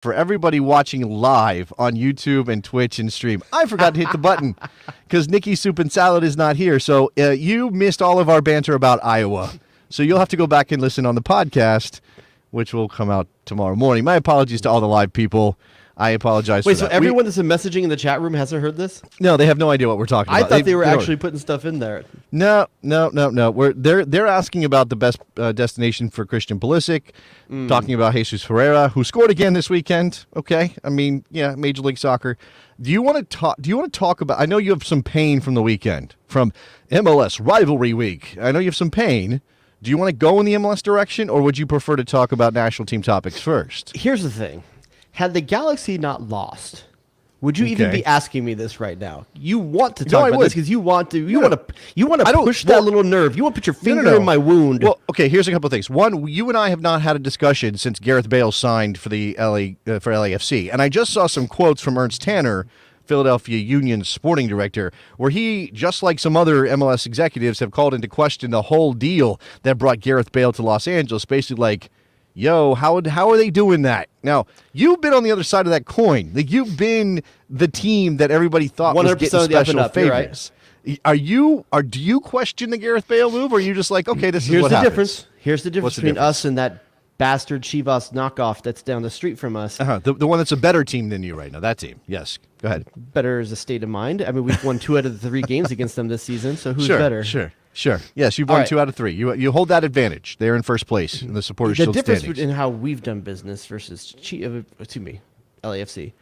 for everybody watching live on YouTube and Twitch and stream. I forgot to hit the button because Nikki Soup and Salad is not here. So you missed all of our banter about Iowa. So you'll have to go back and listen on the podcast, which will come out tomorrow morning. My apologies to all the live people. I apologize for that. Wait, so everyone that's messaging in the chat room hasn't heard this? No, they have no idea what we're talking about. I thought they were actually putting stuff in there. No. They're asking about the best destination for Christian Pulisic, talking about Jesus Ferreira, who scored again this weekend. Okay, I mean, yeah, Major League Soccer. Do you want to talk about? I know you have some pain from the weekend, from MLS rivalry week. I know you have some pain. Do you want to go in the MLS direction, or would you prefer to talk about national team topics first? Here's the thing. Had the Galaxy not lost, would you even be asking me this right now? You want to talk about this because you want to push that little nerve. You want to put your finger in my wound. Well, okay, here's a couple of things. One, you and I have not had a discussion since Gareth Bale signed for the for LAFC, and I just saw some quotes from Ernst Tanner, Philadelphia Union's sporting director, where he, just like some other MLS executives, have called into question the whole deal that brought Gareth Bale to Los Angeles, basically like, yo, how are they doing that? Now, you've been on the other side of that coin. Like, you've been the team that everybody thought was getting special favors. Right. Do you question the Gareth Bale move, or are you just like, okay, this is what happens? Here's the difference between us and that bastard Chivas knockoff that's down the street from us. The one that's a better team than you right now. That team. Yes. Go ahead. Better is a state of mind. I mean, we've won 2 out of the 3 games against them this season, so who's better? Sure. Yes, you've won 2 out of 3. You hold that advantage. They're in first place in the Supporters' Shield standings. The difference in how we've done business versus LAFC.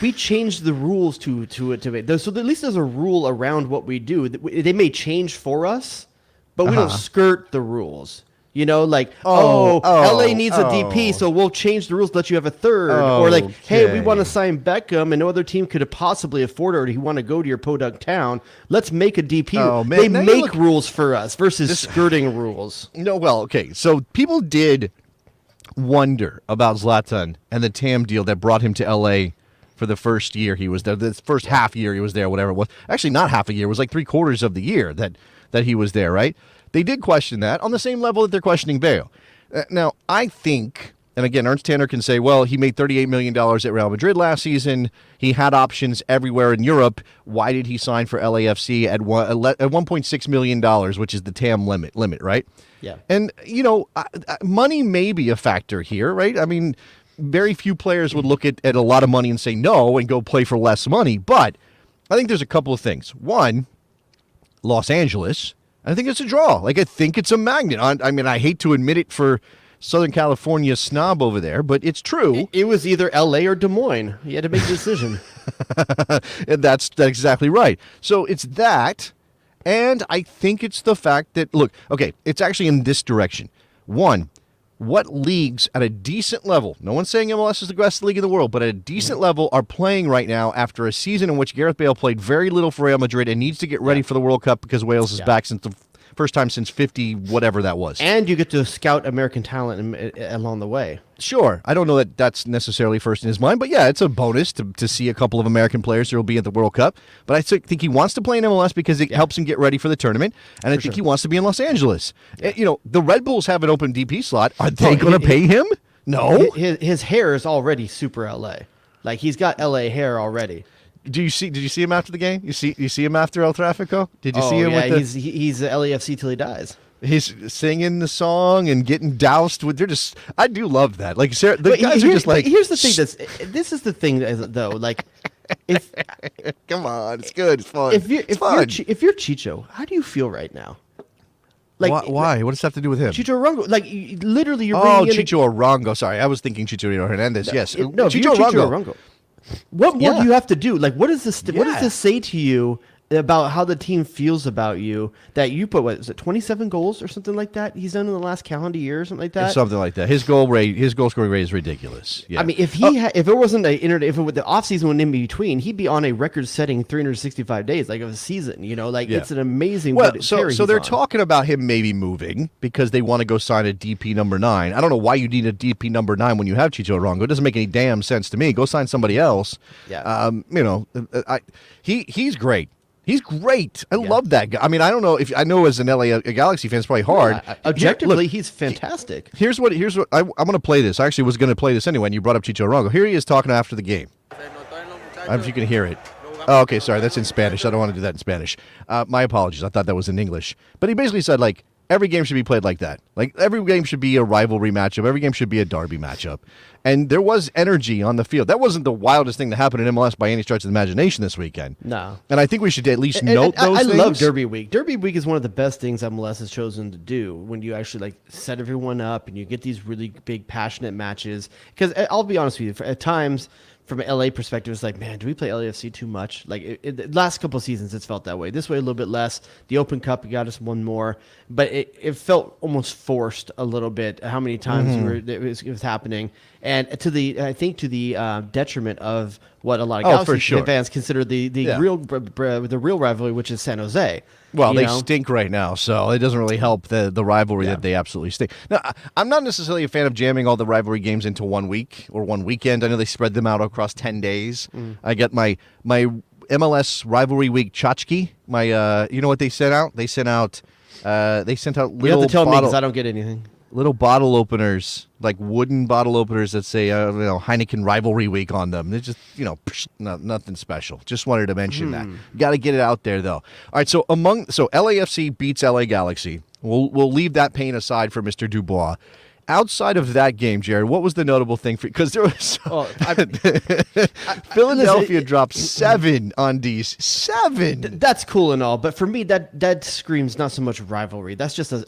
We changed the rules to so at least there's a rule around what we do. They may change for us, but we don't skirt the rules. You know, like, LA needs a DP, so we'll change the rules to let you have a third. Or like, hey, we want to sign Beckham, and no other team could possibly afford it, or you want to go to your podunk town. Let's make a DP. Oh, man. They make rules for us versus skirting rules. No, well, okay. So people did wonder about Zlatan and the TAM deal that brought him to LA for the first year he was there. The first half year he was there, whatever it was. Actually, not half a year. It was like 3/4 of the year that he was there, right? They did question that on the same level that they're questioning Bale. Now, I think, and again, Ernst Tanner can say, well, he made $38 million at Real Madrid last season. He had options everywhere in Europe. Why did he sign for LAFC at $1.6 million, which is the TAM limit, right? Yeah. And, you know, money may be a factor here, right? I mean, very few players would look at a lot of money and say no and go play for less money. But I think there's a couple of things. One, Los Angeles, I think it's a draw. Like, I think it's a magnet. I mean, I hate to admit it for Southern California snob over there, but it's true. It was either L.A. or Des Moines. You had to make a decision. And that's exactly right. So it's that, and I think it's the fact that, look, okay, it's actually in this direction. One, what leagues at a decent level, no one's saying MLS is the best league in the world, but at a decent level are playing right now after a season in which Gareth Bale played very little for Real Madrid and needs to get ready for the World Cup because Wales is back since the first time since 50, whatever that was. And you get to scout American talent along the way. Sure. I don't know that that's necessarily first in his mind, but yeah, it's a bonus to see a couple of American players who will be at the World Cup. But I think he wants to play in MLS because it helps him get ready for the tournament, and I think he wants to be in Los Angeles. You know, the Red Bulls have an open DP slot. Are they going to pay him? No. His hair is already super LA. Like, he's got LA hair already. Did you see him after the game? You see him after El Tráfico? Did you see him? Yeah, he's a LAFC till he dies. He's singing the song and getting doused with. I do love that. Like, Sarah, the guys are just like. Here's the thing. This is the thing though. Like, if come on, it's good. It's fun. If you're Chicho, how do you feel right now? Like, why? What does that have to do with him? Chicho Arango. Like, literally, you're. Chicho Arango. Sorry, I was thinking Chicharito Hernandez. Yes, Chicho Arango. What more do you have to do? Like, what does this? What does this say to you about how the team feels about you? That you put 27 goals or something like that? He's done in the last calendar year or something like that. Something like that. His goal scoring rate is ridiculous. Yeah. I mean, if it wasn't the offseason went in between, he'd be on a record-setting 365 days like of a season. You know, like it's an amazing. So they're talking about him maybe moving because they want to go sign a DP number 9. I don't know why you need a DP number 9 when you have Chicho Arango. It doesn't make any damn sense to me. Go sign somebody else. Yeah. You know, he's great. He's great. I love that guy. I mean, I don't know if I know as an LA Galaxy fan, it's probably hard. Objectively, he's fantastic. Here's what I'm going to play this. I actually was going to play this anyway, and you brought up Chicho Arango. Here he is talking after the game. I don't know if you can hear it. Oh, okay, sorry, that's in Spanish. I don't want to do that in Spanish. My apologies. I thought that was in English. But he basically said, like, every game should be played like that. Like, every game should be a rivalry matchup. Every game should be a derby matchup. And there was energy on the field. That wasn't the wildest thing that happened in MLS by any stretch of the imagination this weekend. No. And I think we should at least note those things. I love Derby Week. Derby Week is one of the best things MLS has chosen to do when you actually like set everyone up and you get these really big, passionate matches. Because I'll be honest with you, at times, from an LA perspective, it's like, man, do we play LAFC too much? Like, the last couple of seasons, it's felt that way. This way, a little bit less. The Open Cup, we got us one more. But it felt almost forced a little bit how many times it was happening. And I think to the detriment of what a lot of Galaxy fans consider the real rivalry, which is San Jose. Well, they stink right now, so it doesn't really help the rivalry that they absolutely stink. Now, I'm not necessarily a fan of jamming all the rivalry games into 1 week or one weekend. I know they spread them out across 10 days. I get my MLS rivalry week tchotchke. You know what they sent out? They sent out little you have to tell me because I don't get anything. Little bottle openers, like wooden bottle openers that say Heineken Rivalry Week on them. They're just, nothing special. Just wanted to mention that. Got to get it out there, though. All right, so LAFC beats LA Galaxy. We'll leave that pain aside for Mr. Dubois. Outside of that game, Jared, what was the notable thing for you? Because there was Philadelphia dropped 7 on D's. 7. That's cool and all, but for me, that screams not so much rivalry. That's just a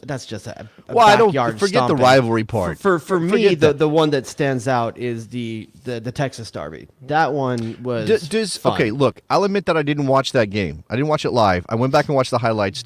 well, I don't backyard forget stomping. The rivalry part. For me, the one that stands out is the Texas derby. That one was fun. Okay, look, I'll admit that I didn't watch that game. I didn't watch it live. I went back and watched the highlights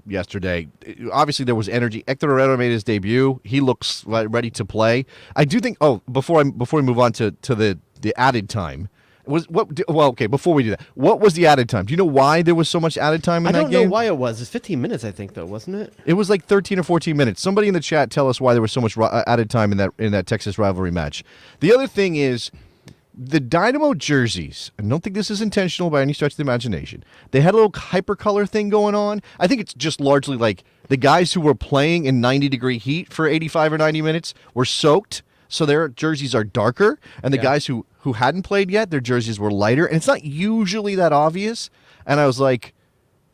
yesterday. Obviously, there was energy. Hector Herrera made his debut. He looks ready to play. I do think. Oh, before we move on to the added time, before we do that, what was the added time? Do you know why there was so much added time in that game? I don't know why it was. It's 15 minutes, I think, though, wasn't it? It was like 13 or 14 minutes. Somebody in the chat tell us why there was so much added time in that Texas rivalry match. The other thing is the Dynamo jerseys. I don't think this is intentional by any stretch of the imagination. They had a little hypercolor thing going on. I think it's just largely like the guys who were playing in 90-degree heat for 85 or 90 minutes were soaked, so their jerseys are darker. And the guys who hadn't played yet, their jerseys were lighter. And it's not usually that obvious. And I was like,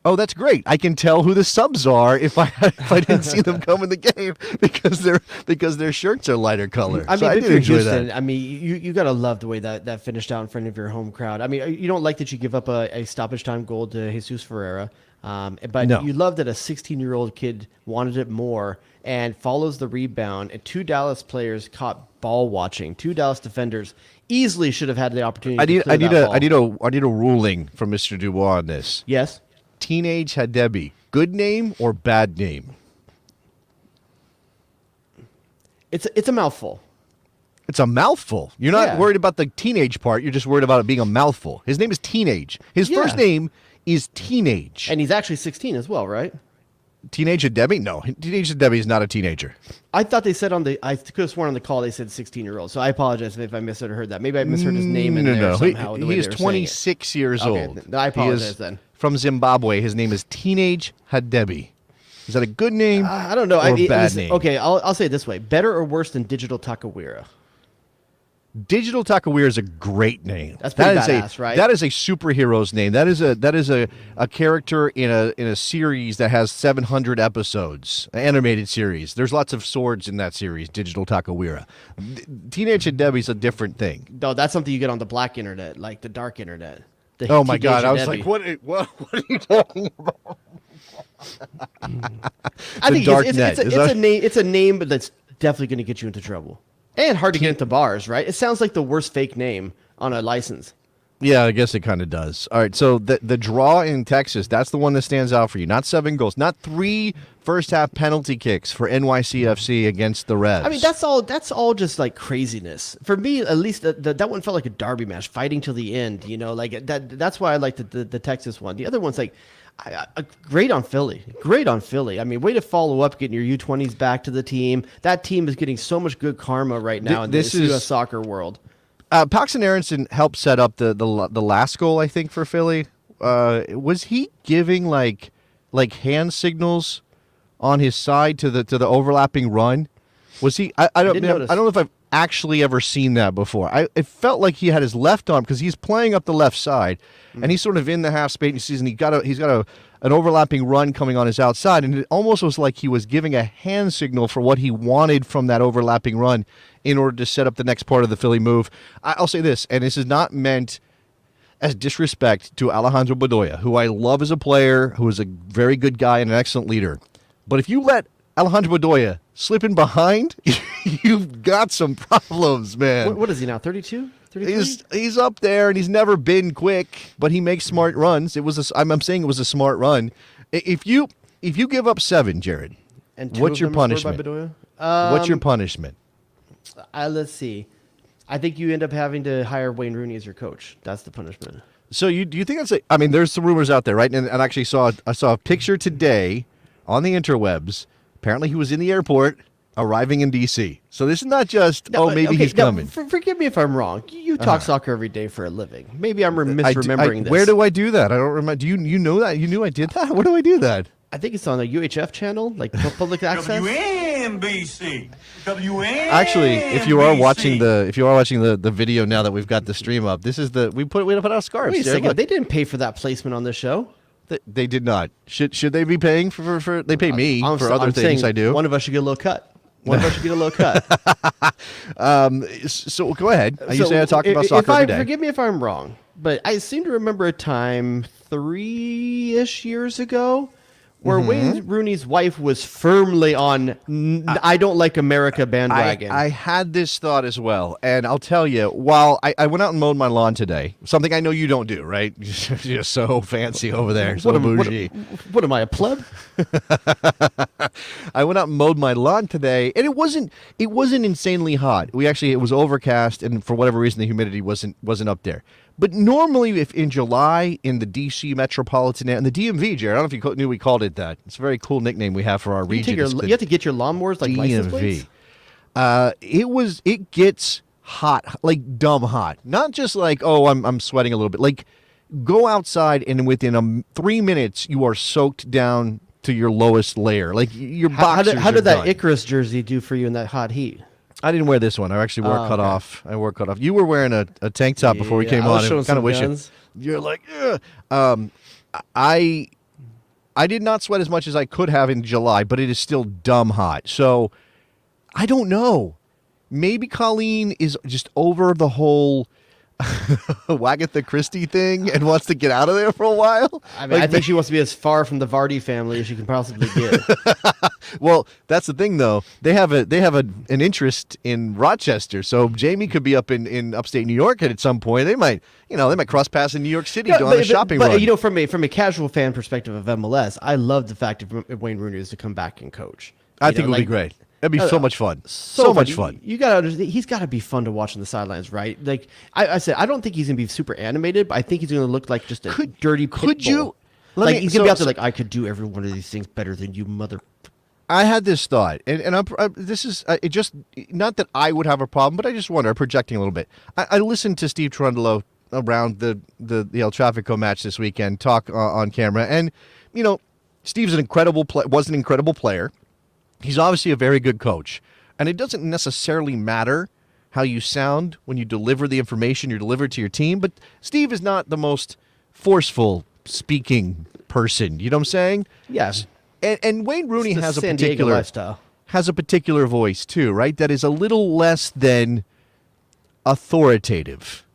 oh, that's great. I can tell who the subs are if I didn't see them come in the game because their shirts are lighter color. I mean, I if did you're enjoy Houston, that. I mean, you gotta love the way that finished out in front of your home crowd. I mean, you don't like that you give up a stoppage time goal to Jesus Ferreira. But No. You love that a 16-year-old kid wanted it more and follows the rebound. And 2 Dallas players caught ball watching. 2 Dallas defenders easily should have had the opportunity. I need a ruling from Mr. Dubois on this. Yes. Teenage Hadebi, good name or bad name? It's a mouthful. It's a mouthful. You're not worried about the teenage part. You're just worried about it being a mouthful. His name is Teenage. His first name is Teenage. And he's actually 16 as well, right? Teenage Hadebi? No, Teenage Hadebi is not a teenager. I thought they said I could have sworn on the call they said 16-year-old. So I apologize if I misheard that. Maybe I misheard his name in there somehow. He is 26 years old. Okay, I apologize then. From Zimbabwe. His name is Teenage Hadebi. Is that a good name? I don't know. Or a bad name? Okay, I'll say it this way: better or worse than Digital Takawira? Digital Takawira is a great name. That's pretty badass, right? That is a superhero's name. That is a character in a series that has 700 episodes, an animated series. There's lots of swords in that series. Digital Takawira. Teenage Hadebi is a different thing. No, that's something you get on the black internet, like the dark internet. Oh my God! I was like, what are you talking about? I think it's a name, but that's definitely going to get you into trouble. And hard to get into bars, right? It sounds like the worst fake name on a license. Yeah, I guess it kind of does. All right, so the draw in Texas, that's the one that stands out for you. Not 7 goals, not 3 first-half penalty kicks for NYCFC against the Revs. I mean, that's all just like craziness. For me, at least, that one felt like a derby match, fighting till the end. You know, like that's why I like the Texas one. The other one's like, great on Philly. Great on Philly. I mean, way to follow up, getting your U20s back to the team. That team is getting so much good karma right now in this U.S. soccer world. Paxton Aronson helped set up the last goal, I think, for Philly. was he giving like hand signals on his side to the overlapping run? Was he? I don't know if I've actually ever seen that before. It felt like he had his left arm because he's playing up the left side, and he's sort of in the half space, and he's got an overlapping run coming on his outside, and it almost was like he was giving a hand signal for what he wanted from that overlapping run in order to set up the next part of the Philly move. I'll say this, and this is not meant as disrespect to Alejandro Bedoya, who I love as a player, who is a very good guy and an excellent leader. But if you let Alejandro Bedoya slip in behind, you've got some problems, man. What is he now, 32? 33? He's up there, and he's never been quick, but he makes smart runs. I'm saying it was a smart run. If you give up 7, Jared, and what's your punishment? What's your punishment? Let's see. I think you end up having to hire Wayne Rooney as your coach. That's the punishment. So do you think that's I mean, there's some rumors out there, right? And I actually saw a picture today on the interwebs. Apparently, he was in the airport arriving in D.C. So this is not just, maybe he's coming. Forgive me if I'm wrong. You talk soccer every day for a living. Maybe I'm misremembering this. Where do I do that? I don't remember. Do you know that? You knew I did that? Where do I do that? I think it's on the UHF channel, like public access. WNBC. Actually, if you are watching the video now that we've got the stream up, this is we put out scarves. Wait a second. They didn't pay for that placement on this show. They did not. Should they be paying for they pay me for other things I do? One of us should get a little cut. So go ahead. You say I talk about soccer every day. Forgive me if I'm wrong, but I seem to remember a time 3-ish years ago where Wayne Rooney's wife was firmly on I don't like America bandwagon. I had this thought as well, and I'll tell you, while I went out and mowed my lawn today, something I know you don't do, right? You're so fancy over there, so bougie. What am I, a pleb? I went out and mowed my lawn today, and it wasn't insanely hot. It was overcast, and for whatever reason, the humidity wasn't up there. But normally, if in July in the D.C. metropolitan area, and the DMV, Jared, I don't know if you knew we called it that. It's a very cool nickname we have for our region. You have to get your lawnmowers like license plates? It gets hot, like dumb hot. Not just like, I'm sweating a little bit. Like, go outside, and within 3 minutes, you are soaked down to your lowest layer. Like, your boxers How did that done. Icarus jersey do for you in that hot heat? I didn't wear this one. I actually wore cut off. I wore cut off. You were wearing a tank top before we came on. And kind of wishing you're like, I did not sweat as much as I could have in July, but it is still dumb hot. So I don't know. Maybe Colleen is just over the whole Wagatha Christie thing and wants to get out of there for a while. I mean, I think she wants to be as far from the Vardy family as she can possibly get. Well, that's the thing, though. They have an interest in Rochester, so Jamie could be up in upstate New York at some point. They might cross paths in New York City on a shopping run. But from a casual fan perspective of MLS, I love the fact of Wayne Rooney is to come back and coach. I think it would be great. That'd be so much fun. So much fun. You gotta understand, he's got to be fun to watch on the sidelines, right? Like I said, I don't think he's gonna be super animated, but I think he's gonna look like just a dirty pit bull. He's gonna be out there like, I could do every one of these things better than you, mother. I had this thought, and this is it just not that I would have a problem, but I just wonder, projecting a little bit. I listened to Steve Trundolo around the El Tráfico match this weekend talk on camera, and Steve's was an incredible player. He's obviously a very good coach, and it doesn't necessarily matter how you sound when you deliver the information you deliver to your team, but Steve is not the most forceful speaking person. You know what I'm saying? Yes. And Wayne Rooney has a particular voice too, right? That is a little less than authoritative.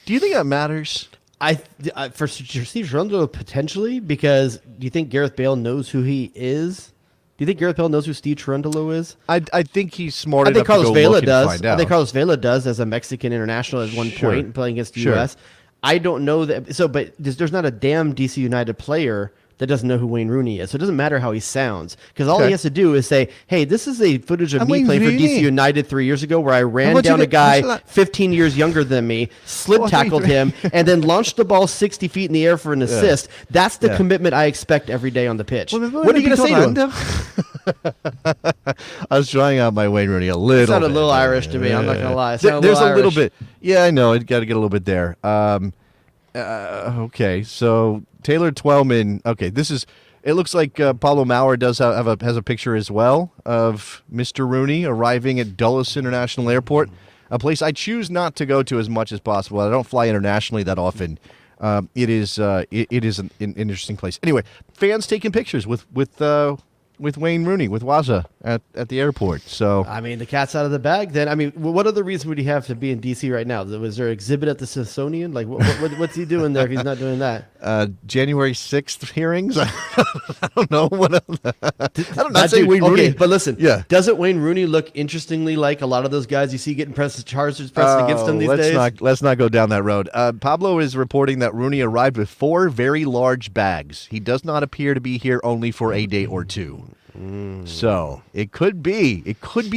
Do you think that matters? For Steve Trundolo, potentially, because do you think Gareth Bale knows who he is? Do you think Gareth Bale knows who Steve Trundolo is? I think he's smart enough to go look and find out. I think Carlos Vela does as a Mexican international at one point playing against the U.S. I don't know that. So, but there's not a damn DC United player that doesn't know who Wayne Rooney is. So it doesn't matter how he sounds, because all he has to do is say, hey, this is a footage of me playing for DC United 3 years ago where I ran down a guy 15 years younger than me, slip tackled him, and then launched the ball 60 feet in the air for an assist. That's the commitment I expect every day on the pitch. What are you going to say to him? I was trying out my Wayne Rooney a little bit. It sounded a little Irish to me. I'm not going to lie. There's a little bit. Yeah, I know. It got to get a little bit there. Okay, so Taylor Twellman. Okay, it looks like Pablo Maurer does has a picture as well of Mr. Rooney arriving at Dulles International Airport, a place I choose not to go to as much as possible. I don't fly internationally that often. It is an interesting place. Anyway, fans taking pictures with Wayne Rooney, with Waza at the airport. So I mean, the cat's out of the bag. Then I mean, what other reason would he have to be in DC right now? Was there an exhibit at the Smithsonian? Like, what's he doing there if he's not doing that? January 6th hearings. I don't know what. I don't know. Wayne Rooney. But listen, Yeah. doesn't Wayne Rooney look interestingly like a lot of those guys you see getting charges pressed against him these days? Let's not go down that road. Pablo is reporting that Rooney arrived with 4 very large bags. He does not appear to be here only for a day or two. So it could be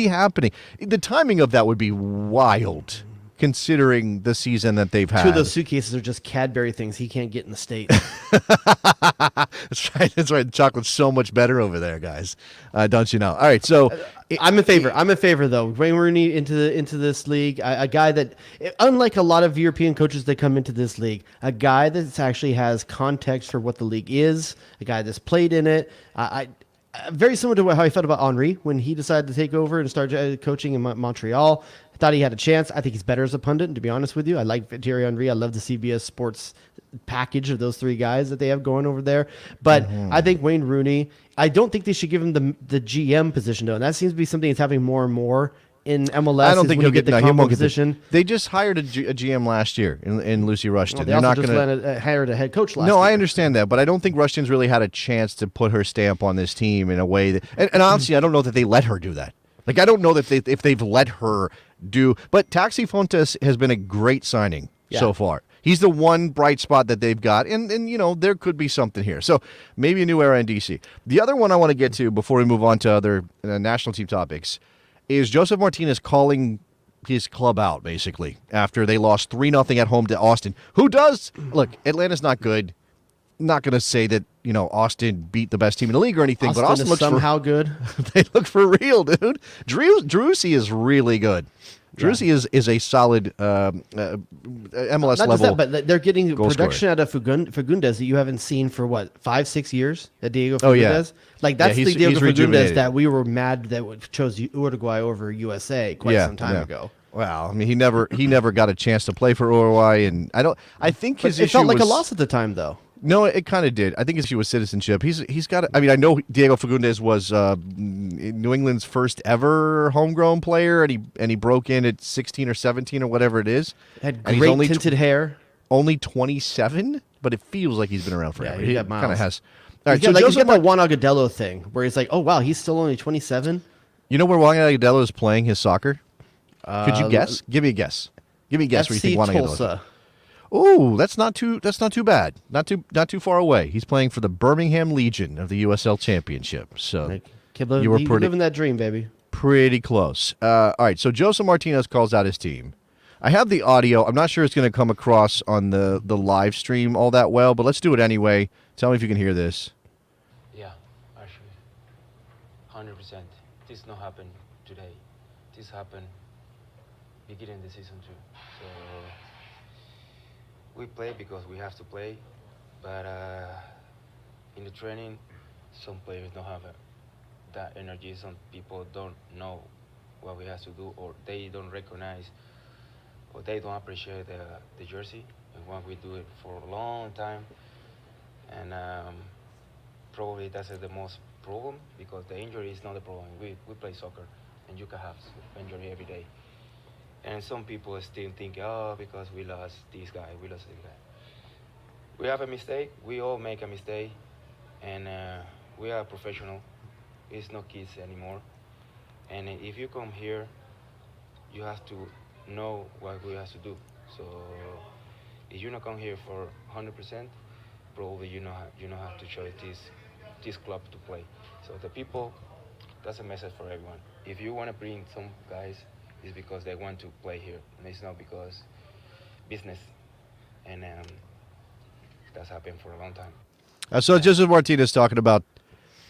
happening. The timing of that would be wild, considering the season that they've had. 2 of those suitcases are just Cadbury things he can't get in the States. That's right. That's right. The chocolate's so much better over there, guys. Don't you know? All right. So I'm in favor. I'm in favor, though. Wayne Rooney into this league, a guy that, unlike a lot of European coaches that come into this league, a guy that actually has context for what the league is, a guy that's played in it. Very similar to how I felt about Henry when he decided to take over and start coaching in Montreal. I thought he had a chance. I think he's better as a pundit, to be honest with you. I like Thierry Henry. I love the CBS Sports package of those 3 guys that they have going over there. But I think Wayne Rooney, I don't think they should give him the GM position, though. And that seems to be something that's happening more and more in MLS. I don't think he'll get the combo position. They just hired a GM last year in Lucy Rushton. They also just hired a head coach last year. No, I understand that, but I don't think Rushton's really had a chance to put her stamp on this team in a way that. And honestly, I don't know that they let her do that. Like, I don't know that if they've let her do. But Taxi Fontes has been a great signing so far. He's the one bright spot that they've got, and there could be something here. So maybe a new era in DC. The other one I want to get to before we move on to other national team topics is Joseph Martinez calling his club out, basically, after they lost 3-0 at home to Austin. Look, Atlanta's not good. Not going to say that, Austin beat the best team in the league or anything, but Austin looks somehow good. They look for real, dude. Drusy is really good. Drusy is a solid MLS Not level. just that, but they're getting production scorer. out of Fagundes that you haven't seen for 5-6 years. That Diego Fagundes. Oh, yeah. Like that's Yeah, the Diego he's Fagundes rejuvenated. that we were mad that chose Uruguay over USA quite some time ago. Wow, I mean, he never got a chance to play for Uruguay, and I think his It issue felt like was, a loss at the time, though. No, it kind of did. I think his issue was citizenship. He's got. I mean, I know Diego Fagundes was New England's first ever homegrown player, and he broke in at 16 or 17 or whatever it is. Had And he's great only tinted hair. Only 27, but it feels like he's been around forever. Yeah, he got miles. kind of has. All right, He's got, so he's got Joseph that Juan Agudelo thing where he's like, oh wow, he's still only 27. You know where Juan Agudelo is playing his soccer? Could you guess? Give me a guess. Give me a guess where you think Juan Agudelo is. Tulsa. Oh, that's not too bad. Not too far away. He's playing for the Birmingham Legion of the USL Championship. So you were living that dream, baby. pretty close. All right, so Joseph Martinez calls out his team. I have the audio. I'm not sure it's going to come across on the live stream all that well, but let's do it anyway. Tell me if you can hear this. Yeah, actually, 100%. This not happen today. This happened beginning the season too. So we play because we have to play, but in the training, some players don't have that energy. Some people don't know what we have to do, or they don't recognize, or they don't appreciate the jersey and what we do it for a long time. And probably that's the most problem, because the injury is not the problem. We play soccer, and you can have injury every day. And some people still think, oh, because we lost this guy, we lost this guy. We have a mistake. We all make a mistake, and we are professional. It's not kids anymore. And if you come here, you have to know what we have to do. So if you not come here for 100%, probably you know have to choose this club to play. So the people, that's a message for everyone. If you want to bring some guys, it's because they want to play here, and it's not because business. And that's happened for a long time. So Joseph Martinez talking about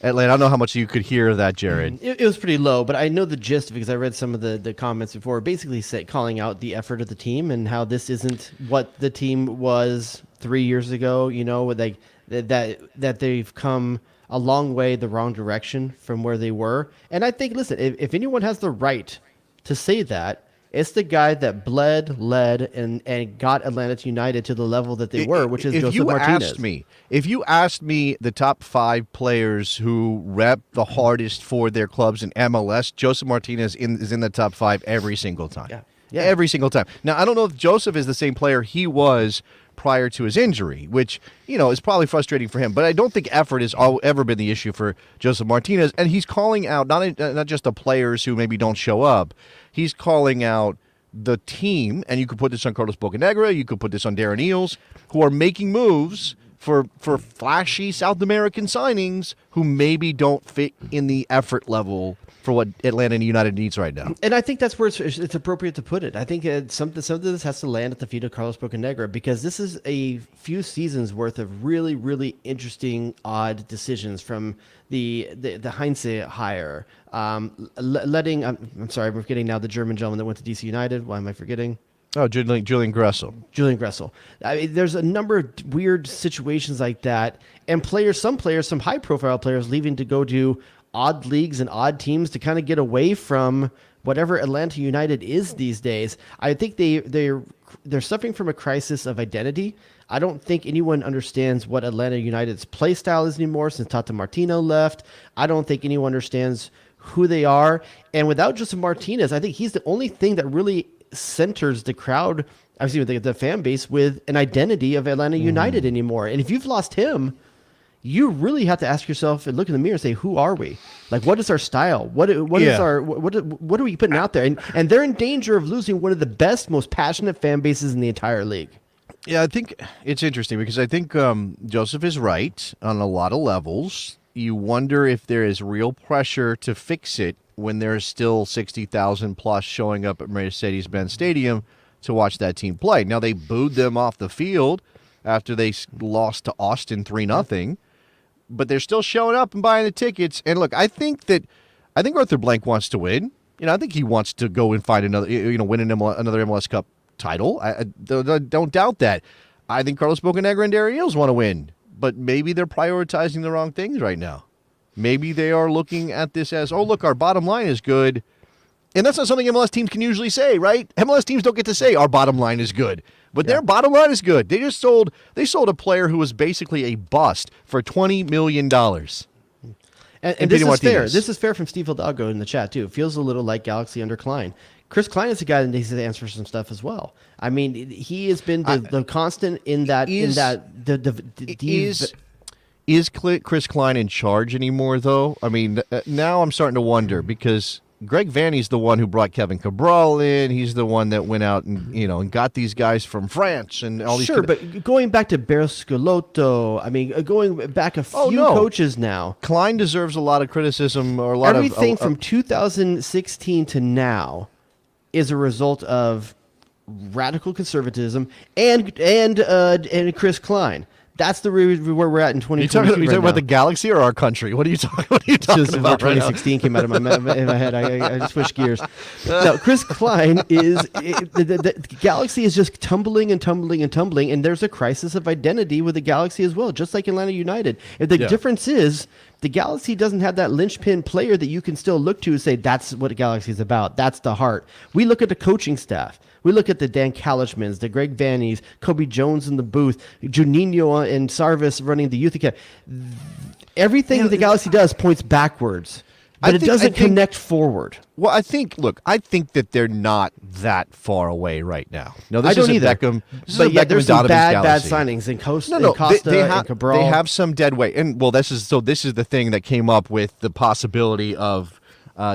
Atlanta. I don't know how much you could hear of that, Jared. It was pretty low, but I know the gist because I read some of the comments before, basically calling out the effort of the team and how this isn't what the team was 3 years ago, like that they've come a long way the wrong direction from where they were. And I think, listen, if anyone has the right to say that, it's the guy that bled, led, and got Atlanta United to the level that they were, which is Joseph Martinez. If you asked me the top 5 players who rep the hardest for their clubs in MLS, Joseph Martinez is in the top 5 every single time. Yeah. Every single time. Now, I don't know if Joseph is the same player he was prior to his injury, which, is probably frustrating for him. But I don't think effort has ever been the issue for Joseph Martinez. And he's calling out not just the players who maybe don't show up. He's calling out the team, and you could put this on Carlos Bocanegra, you could put this on Darren Eales, who are making moves for flashy South American signings who maybe don't fit in the effort level for what Atlanta United needs right now. And I think that's where it's appropriate to put it. I think some of this has to land at the feet of Carlos Bocanegra, because this is a few seasons worth of really, really interesting, odd decisions from the Heinze hire. Letting I'm sorry, I'm forgetting now the German gentleman that went to DC United. Why am I forgetting? Oh, Julian Gressel. Julian Gressel. I mean, there's a number of weird situations like that, and some high-profile players leaving to go to odd leagues and odd teams to kind of get away from whatever Atlanta United is these days. I think they're suffering from a crisis of identity. I don't think anyone understands what Atlanta United's play style is anymore since Tata Martino left. I don't think anyone understands who they are. And without Joseph Martinez, I think he's the only thing that really centers the crowd, the fan base, with an identity of Atlanta United anymore. And if you've lost him, you really have to ask yourself and look in the mirror and say, who are we? Like, what is our style? What are we putting out there? And they're in danger of losing one of the best, most passionate fan bases in the entire league. Yeah, I think it's interesting because I think Joseph is right on a lot of levels. You wonder if there is real pressure to fix it when there's still 60,000 plus showing up at Mercedes-Benz Stadium to watch that team play. Now, they booed them off the field after they lost to Austin 3-0, but they're still showing up and buying the tickets. And look, I think Arthur Blank wants to win. I think he wants to go and find another, win another MLS Cup title. I don't doubt that. I think Carlos Bocanegra and Darren Eales want to win, but maybe they're prioritizing the wrong things right now. Maybe they are looking at this as, oh, look, our bottom line is good. And that's not something MLS teams can usually say, right? MLS teams don't get to say our bottom line is good. But their bottom line is good. They sold a player who was basically a bust for $20 million. And this is fair. This is fair from Steve Hidalgo in the chat, too. It feels a little like Galaxy under Klein. Chris Klein is a guy that needs to answer some stuff as well. I mean, he has been the constant in that. Is Chris Klein in charge anymore, though? I mean, now I'm starting to wonder because Greg Vanney's the one who brought Kevin Cabral in. He's the one that went out and and got these guys from France and all these. Sure, but going back to Berscolotto, I mean, going back a few coaches now. Klein deserves a lot of criticism or a lot everything from 2016 to now is a result of radical conservatism and Chris Klein. That's the where we're at in 2022. You talking about the Galaxy or our country? What are you talking about? 2016 came out of my head. I just switched gears. No, Chris Klein is the Galaxy is just tumbling and tumbling and tumbling, and there's a crisis of identity with the Galaxy as well, just like Atlanta United. The difference is the Galaxy doesn't have that linchpin player that you can still look to and say that's what the Galaxy is about. That's the heart. We look at the coaching staff. We look at the Dan Kalishmans, the Greg Vanneys, Kobe Jones in the booth, Juninho and Sarvis running the youth academy. Everything that the Galaxy does points backwards, but it doesn't connect forward. Well, I think that they're not that far away right now. No, I don't either. Beckham. There's some bad signings in Costa and Cabral. They have some dead weight, and this is the thing that came up with the possibility of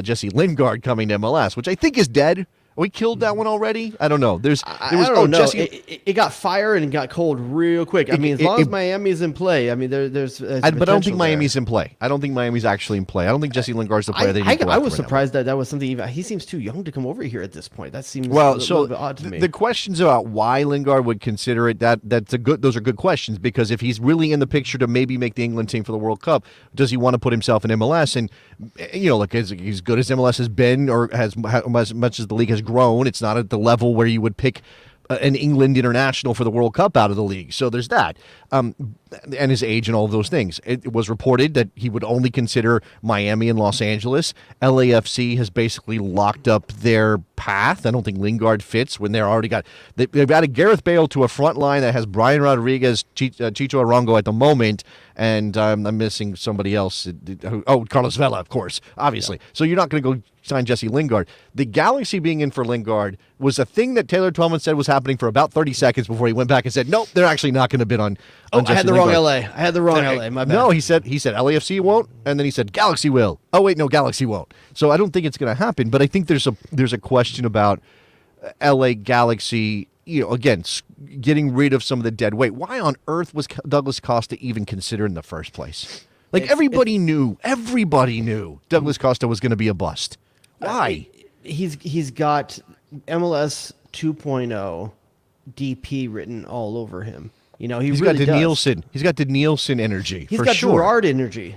Jesse Lingard coming to MLS, which I think is dead. We killed that one already? I don't know. I don't know. It got fire and got cold real quick. I mean, as long as Miami's in play, I mean, there's. But I don't think Miami's in play. I don't think Miami's actually in play. I don't think Jesse Lingard's the player they need to go I was surprised that was something. He seems too young to come over here at this point. That seems a little bit odd to me. The questions about why Lingard would consider it those are good questions, because if he's really in the picture to maybe make the England team for the World Cup, does he want to put himself in MLS? And look, as good as MLS has been, or as much as the league has grown, it's not at the level where you would pick an England international for the World Cup out of the league. So there's that. And his age and all of those things. It was reported that he would only consider Miami and Los Angeles. LAFC has basically locked up their path. I don't think Lingard fits when they're already got. They've added Gareth Bale to a front line that has Brian Rodriguez, Chicho Arango at the moment, and I'm missing somebody else. Carlos Vela, of course, obviously. Yeah. So you're not going to go sign Jesse Lingard. The Galaxy being in for Lingard was a thing that Taylor Twellman said was happening for about 30 seconds before he went back and said, nope, they're actually not going to bid on Jesse I had the Lingard. wrong LA. I had the wrong LA. My bad. No, he said LAFC won't, and then he said Galaxy will. Oh wait, no, Galaxy won't. So I don't think it's going to happen. But I think there's a question about LA Galaxy. Again, getting rid of some of the dead weight. Why on earth was Douglas Costa even considered in the first place? Everybody knew Douglas Costa was going to be a bust. Why? He's got MLS 2.0 DP written all over him. He's got really Danielson. He's got Danielson energy. He's got sure. Gerard energy.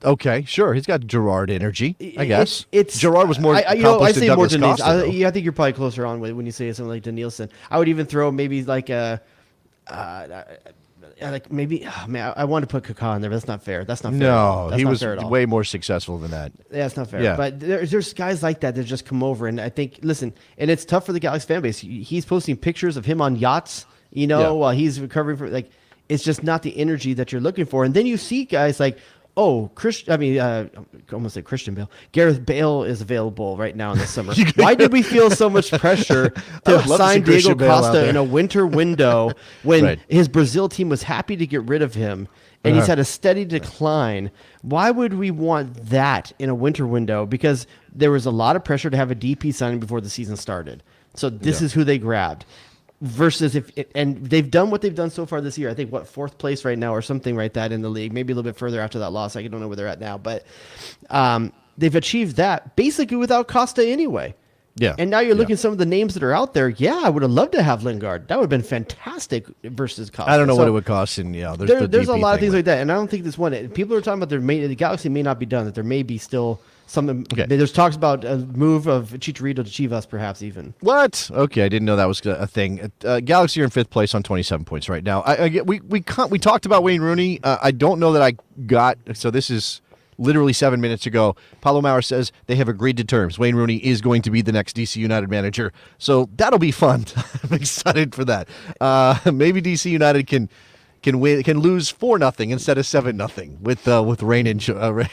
Okay, sure. He's got Gerard energy, I guess. It's Gerard was more accomplished I than say Douglas more Costa. I think you're probably closer on when you say something like Danielson. I would even throw maybe like a I want to put Kaká in there, but that's not fair. That's not fair. No, that's he not was fair at all. way more successful than that. Yeah, that's not fair. Yeah. But there's guys like that just come over, and I think, listen, and it's tough for the Galaxy fan base. He's posting pictures of him on yachts, while he's recovering from, it's just not the energy that you're looking for. And then you see guys like, I almost said Christian Bale. Gareth Bale is available right now in the summer. Why did we feel so much pressure to sign Diego Costa in a winter window when his Brazil team was happy to get rid of him and he's had a steady decline? Why would we want that in a winter window? Because there was a lot of pressure to have a DP signing before the season started. So this is who they grabbed. Versus and they've done what they've done so far this year. I think fourth place right now or something like that in the league. Maybe a little bit further after that loss. I don't know where they're at now, but they've achieved that basically without Costa anyway. Yeah. And now you're looking at some of the names that are out there. Yeah, I would have loved to have Lingard. That would have been fantastic versus Costa. I don't know what it would cost, and there's a lot of things like that. And I don't think this one. People are talking about the Galaxy may not be done. That there may be still. There's talks about a move of Chicharito to Chivas, perhaps even. What? Okay, I didn't know that was a thing. Galaxy are in 5th place on 27 points right now. We talked about Wayne Rooney. I don't know that I got. So this is literally 7 minutes ago. Paulo Maurer says they have agreed to terms. Wayne Rooney is going to be the next DC United manager, so that'll be fun. I'm excited for that. Maybe DC United can lose 4-0 instead of 7-0 with Rain and.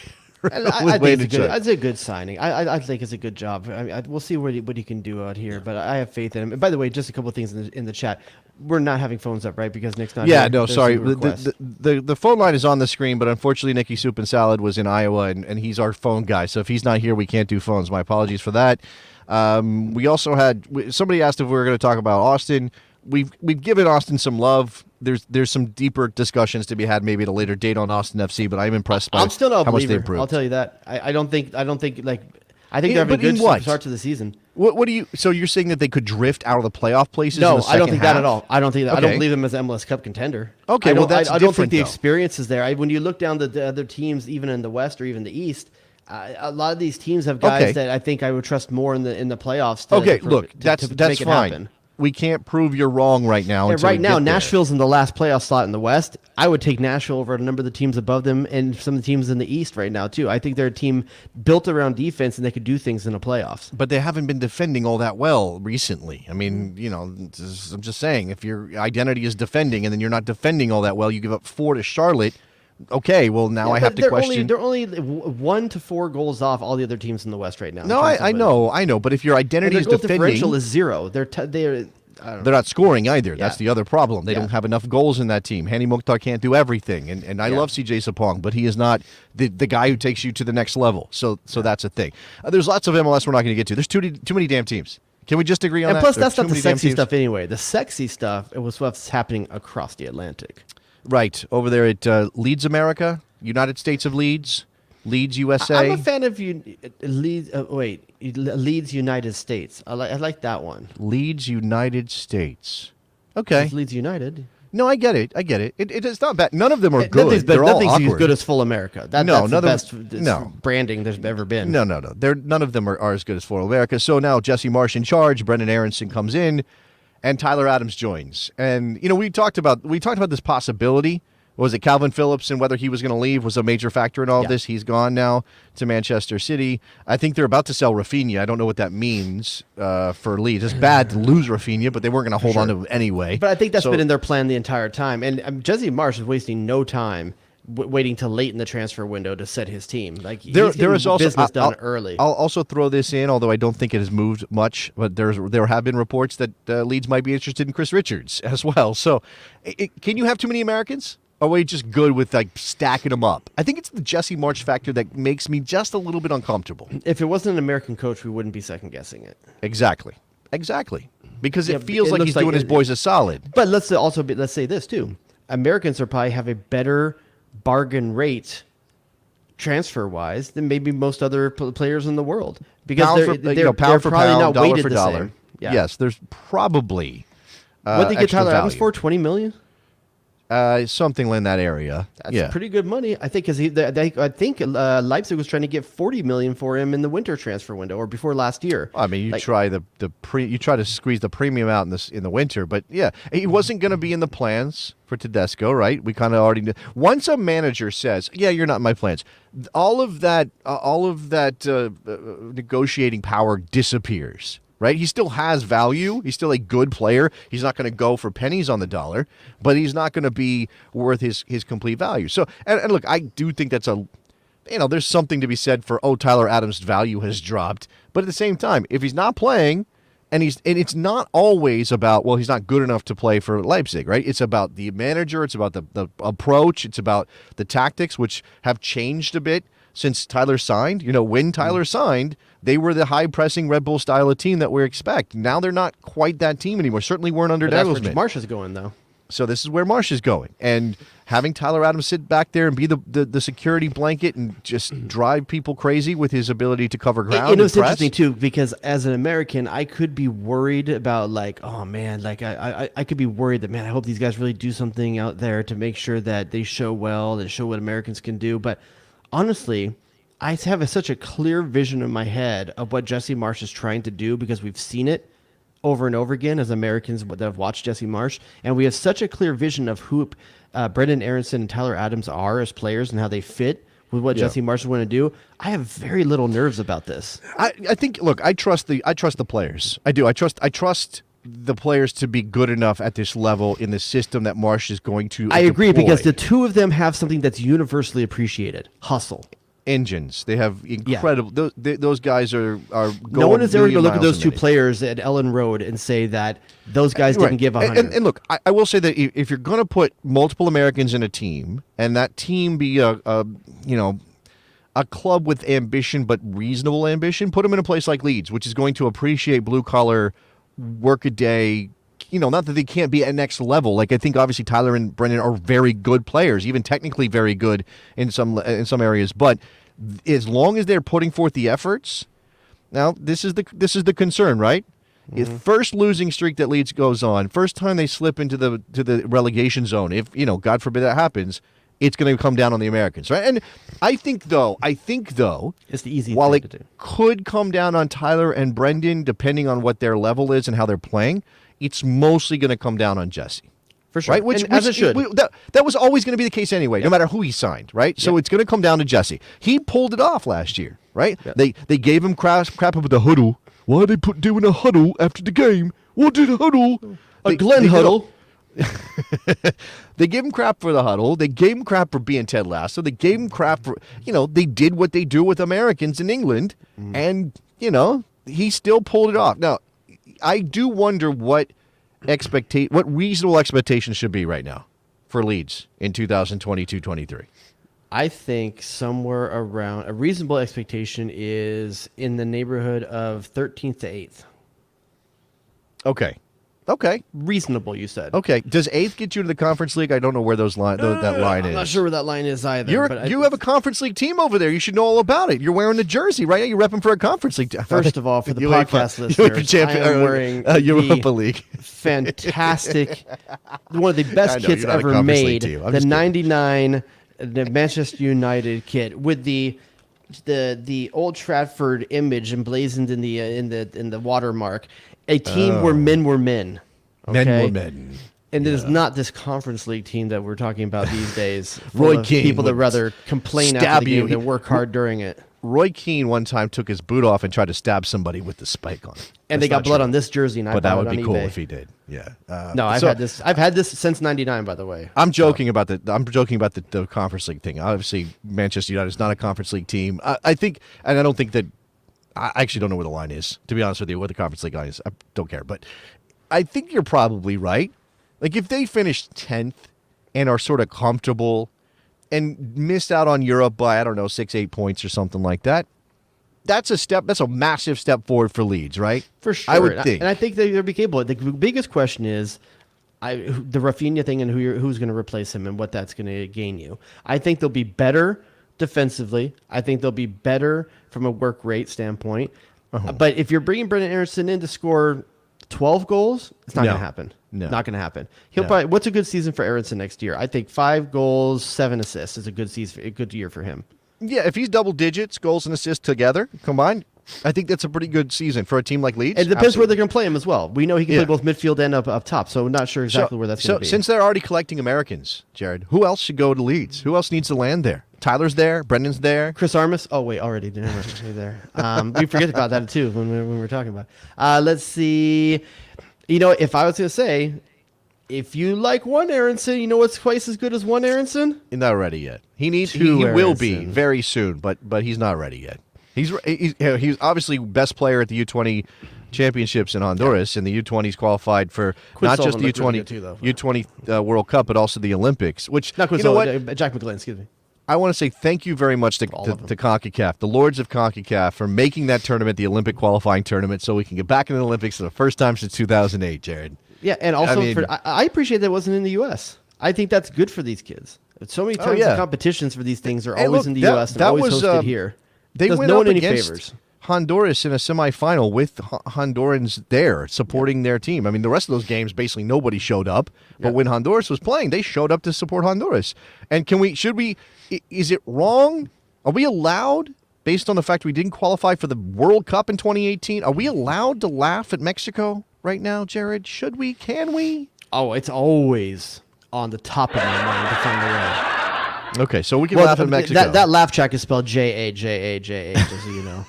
I think it's a good signing. I think it's a good job. We'll see what he can do out here, but I have faith in him. And by the way, just a couple of things in the chat. We're not having phones up, right? Because Nick's not here. Yeah, no, sorry. The phone line is on the screen, but unfortunately Nicky Soup and Salad was in Iowa, and he's our phone guy. So if he's not here, we can't do phones. My apologies for that. We also had somebody asked if we were going to talk about Austin. We've given Austin some love. There's some deeper discussions to be had maybe at a later date on Austin FC, but I'm impressed by I'm still not a how much they believer. improved. I'll tell you that. I think they're having a good start to the season. What do you? So you're saying that they could drift out of the playoff places? No, in the I don't think half? that at all. I don't think that. Okay. I don't believe them as an MLS Cup contender. Okay, well that's I don't think different, the though. experience is there. When you look down the other teams, even in the West or even the East, a lot of these teams have guys that I think I would trust more in the playoffs. That's make it fine. happen. We can't prove you're wrong right now. Yeah, right now, Nashville's in the last playoff slot in the West. I would take Nashville over a number of the teams above them and some of the teams in the East right now, too. I think they're a team built around defense, and they could do things in the playoffs. But they haven't been defending all that well recently. I mean, I'm just saying, if your identity is defending and then you're not defending all that well, you give up 4 to Charlotte. Okay, well, now I have to question. They're only 1 to 4 goals off all the other teams in the West right now. No, I know. But if your identity is goal defending, differential is 0. They're not scoring either. Yeah. That's the other problem. They don't have enough goals in that team. Hani Mukhtar can't do everything, and I love CJ Sapong, but he is not the guy who takes you to the next level. So that's a thing. There's lots of MLS we're not going to get to. There's too many damn teams. Can we just agree on that? And plus, that's There's not too the many damn sexy teams. stuff anyway. The sexy stuff was what's happening across the Atlantic. Right, over there at Leeds, America, United States of Leeds, Leeds, USA. I'm a fan of Leeds United States. I like that one. Leeds, United States. Okay. It's Leeds United. No, I get it. It's not bad. None of them are good. Nothing's They're all as awkward. good as Full America. That's the best branding there's ever been. No. None of them are as good as Full America. So now Jesse Marsh in charge. Brendan Aronson comes in. and Tyler Adams joins. And we talked about this possibility. Was it Calvin Phillips and whether he was going to leave was a major factor in all of this? He's gone now to Manchester City. I think they're about to sell Rafinha. I don't know what that means for Leeds. It's bad to lose Rafinha, but they weren't going to hold on to him anyway. But I think that's been in their plan the entire time. And Jesse Marsch is wasting no time waiting till late in the transfer window to set his team. Like there is also business done early. I'll also throw this in, although I don't think it has moved much. But there have been reports that Leeds might be interested in Chris Richards as well. So, can you have too many Americans? Or are we just good with stacking them up? I think it's the Jesse Marsch factor that makes me just a little bit uncomfortable. If it wasn't an American coach, we wouldn't be second guessing it. Exactly. Because it feels like he's doing his boys a solid. But let's say this too: Americans are probably have a better bargain rate transfer wise than maybe most other players in the world because they're probably not weighted for the dollar. same. Yeah. Yes, there's probably what they get extra Tyler Adams value. for? $20 million. Something in that area. That's pretty good money, I think, because I think Leipzig was trying to get $40 million for him in the winter transfer window or before last year. I mean, you try to squeeze the premium out in the winter, but yeah, he wasn't going to be in the plans for Tedesco, right? We kind of already knew. Once a manager says, "Yeah, you're not in my plans," all of that negotiating power disappears. Right? He still has value. He's still a good player. He's not going to go for pennies on the dollar, but he's not going to be worth his complete value. So, and look, I do think that's there's something to be said for, Tyler Adams' value has dropped. But at the same time, if he's not playing, and it's not always about, he's not good enough to play for Leipzig, right? It's about the manager. It's about the approach. It's about the tactics, which have changed a bit since Tyler signed. When Tyler signed, they were the high-pressing Red Bull style of team that we expect. Now they're not quite that team anymore. Certainly weren't under Nagelsmann. That's where Marsch is going, though. So this is where Marsch is going. And having Tyler Adams sit back there and be the security blanket and just drive people crazy with his ability to cover ground. It's interesting, too, because as an American, I could be worried about, I could be worried that, I hope these guys really do something out there to make sure that they show well, that show what Americans can do. But honestly, I have such a clear vision in my head of what Jesse Marsch is trying to do because we've seen it over and over again as Americans that have watched Jesse Marsch, and we have such a clear vision of who Brendan Aronson and Tyler Adams are as players and how they fit with what Jesse Marsch is going to do. I have very little nerves about this. I think. Look, I trust the players. I do. I trust the players to be good enough at this level in the system that Marsch is going to. I agree deploy. because the two of them have something that's universally appreciated: hustle. Engines. They have incredible. Those guys are going. No one is ever going to look at those two minute. players at Ellen Road and say that those guys didn't give 100. And look, I will say that if you're going to put multiple Americans in a team and that team be a club with ambition but reasonable ambition, put them in a place like Leeds, which is going to appreciate blue collar, work a day. Not that they can't be at next level. I think obviously Tyler and Brendan are very good players, even technically very good in some areas. But as long as they're putting forth the efforts, now this is the concern, right? Mm-hmm. First losing streak that Leeds goes on, first time they slip into the relegation zone. If God forbid that happens, it's going to come down on the Americans, right? And I think though, it's the easy while thing it to do. Could come down on Tyler and Brendan, depending on what their level is and how they're playing, it's mostly going to come down on Jesse. For sure. Right? As it should. That was always going to be the case anyway, no matter who he signed, right? So it's going to come down to Jesse. He pulled it off last year, right? Yep. They gave him crap about the huddle. Why are they doing a huddle after the game? What did a huddle? Glenn huddle. They gave him crap for the huddle. They gave him crap for being Ted Lasso. They gave him crap for, they did what they do with Americans in England. And, he still pulled it off. Now, I do wonder what reasonable expectations should be right now for Leeds in 2022-23. I think somewhere around a reasonable expectation is in the neighborhood of 13th to 8th. Okay. Reasonable, you said. Okay. Does 8th get you to the Conference League? I don't know where that line is. I'm not sure where that line is either. You have a Conference League team over there. You should know all about it. You're wearing the jersey, right? You're repping for a Conference League team. First of all, for the podcast listeners, I am wearing Europa League. Fantastic, one of the best kits ever made. The 99 the Manchester United kit with the Old Trafford image emblazoned in the watermark. A team where men were men. Okay? Men were men. And it is not this conference league team that we're talking about these days. Roy full of Keane people that would rather complain after stab the you. game than work hard during it. Roy Keane one time took his boot off and tried to stab somebody with the spike on it. And That's they got not blood true. on this jersey, and I But that bought would it be on cool eBay. if he did. Yeah. No, I've had this. I've had this since '99, by the way. I'm joking about the conference league thing. Obviously, Manchester United is not a conference league team. I think, and I don't think that. I actually don't know where the line is. To be honest with you, what the conference league line is, I don't care. But I think you're probably right. Like if they finish 10th and are sort of comfortable and missed out on Europe by, I don't know, 6-8 points or something like that, that's a massive step forward for Leeds, right? For sure. I would think. And I think they'll be capable. The biggest question is the Rafinha thing and who's going to replace him and what that's going to gain you. I think they'll be better defensively. I think they'll be better from a work rate standpoint. But if you're bringing Brendan Aronson in to score 12 goals, it's not No. going to happen. No. Not going to happen. He'll No. probably. What's a good season for Aronson next year? I think 5 goals, 7 assists is a good season, a good year for him. Yeah, if he's double digits, goals and assists together combined, I think that's a pretty good season for a team like Leeds. It depends where Absolutely. they're going to play him as well. We know he can Yeah. play both midfield and up top, so I'm not sure exactly where that's going to be. Since they're already collecting Americans, Jared, who else should go to Leeds? Who else needs to land there? Tyler's there. Brendan's there. Chris Armas. Oh wait, already there. We forget about that too when we're talking about it. Let's see. You know, if I was going to say, if you like one Aronson, you know what's twice as good as one Aronson? He's not ready yet. He needs. Two He will be Aronson. very soon, but he's not ready yet. He's obviously best player at the U20 championships in Honduras, and the U20s qualified for Quinn not just Sullivan the looked really U20 good too, though. U20 World Cup, but also the Olympics. Which Not Quinn you know what? Sullivan, Jack McGlynn. Excuse me. I want to say thank you very much to CONCACAF, the Lords of CONCACAF, for making that tournament the Olympic qualifying tournament so we can get back in the Olympics for the first time since 2008, Jared. Yeah, and also I mean- I appreciate that it wasn't in the U.S. I think that's good for these kids. So many times yeah. the competitions for these things are Hey, always look, in the that- U.S. and that always was, hosted here. They Does went no up one any against favors. Honduras in a semifinal with Hondurans there supporting their team. I mean, the rest of those games, basically nobody showed up. But when Honduras was playing, they showed up to support Honduras. And is it wrong? Are we allowed, based on the fact we didn't qualify for the World Cup in 2018, are we allowed to laugh at Mexico right now, Jared? Should we? Can we? Oh, it's always on the top of my mind to find a way. Okay, so we can laugh at Mexico. That laugh track is spelled J-A-J-A-J-A, just so you know.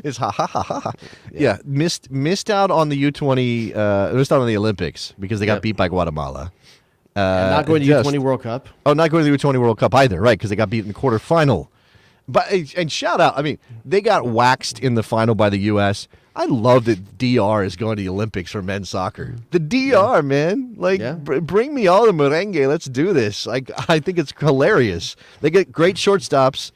It's ha ha ha ha. Yeah, missed out on the U20, missed out on the Olympics because they got Yep. beat by Guatemala. And not going to just- U20 World Cup. Oh, not going to the U20 World Cup either, right? Because they got beat in the quarterfinal. But and shout out, I mean, they got waxed in the final by the U.S. I love that DR is going to the Olympics for men's soccer. The DR, man, like Yeah. bring me all the merengue. Let's do this. Like I think it's hilarious. They get great shortstops.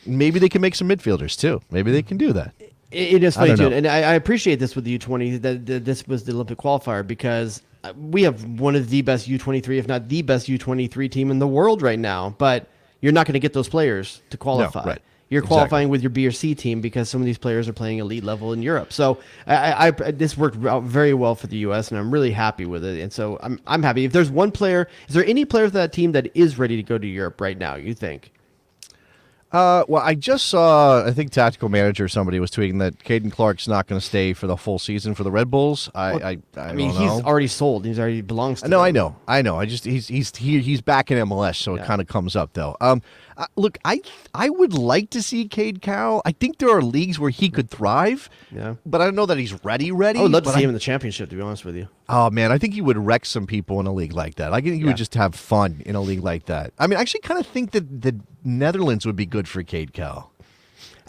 Maybe they can make some midfielders too. Maybe they can do that. It is I funny don't too, know. and I appreciate this with the U20 that this was the Olympic qualifier because we have one of the best U23, if not the best U23 team in the world right now. But you're not going to get those players to qualify. right. You're Exactly. qualifying with your B or C team because some of these players are playing elite level in Europe. So this worked out very well for the U.S. and I'm really happy with it. And so I'm happy. If there's one player, is there any player for that team that is ready to go to Europe right now? You think? Well, I just saw, I think Tactical Manager, somebody was tweeting that Caden Clark's not going to stay for the full season for the Red Bulls. I mean, don't he's know. already sold. He's already belongs to No, them. I know. I just he's back in MLS, so it kind of comes up though. Look, I would like to see Cade Cowell. I think there are leagues where he could thrive. Yeah. But I don't know that he's ready. I would love to but see him in the championship, to be honest with you. Oh man, I think he would wreck some people in a league like that. I think he would just have fun in a league like that. I mean, I actually kind of think that the Netherlands would be good for Cade Cowell.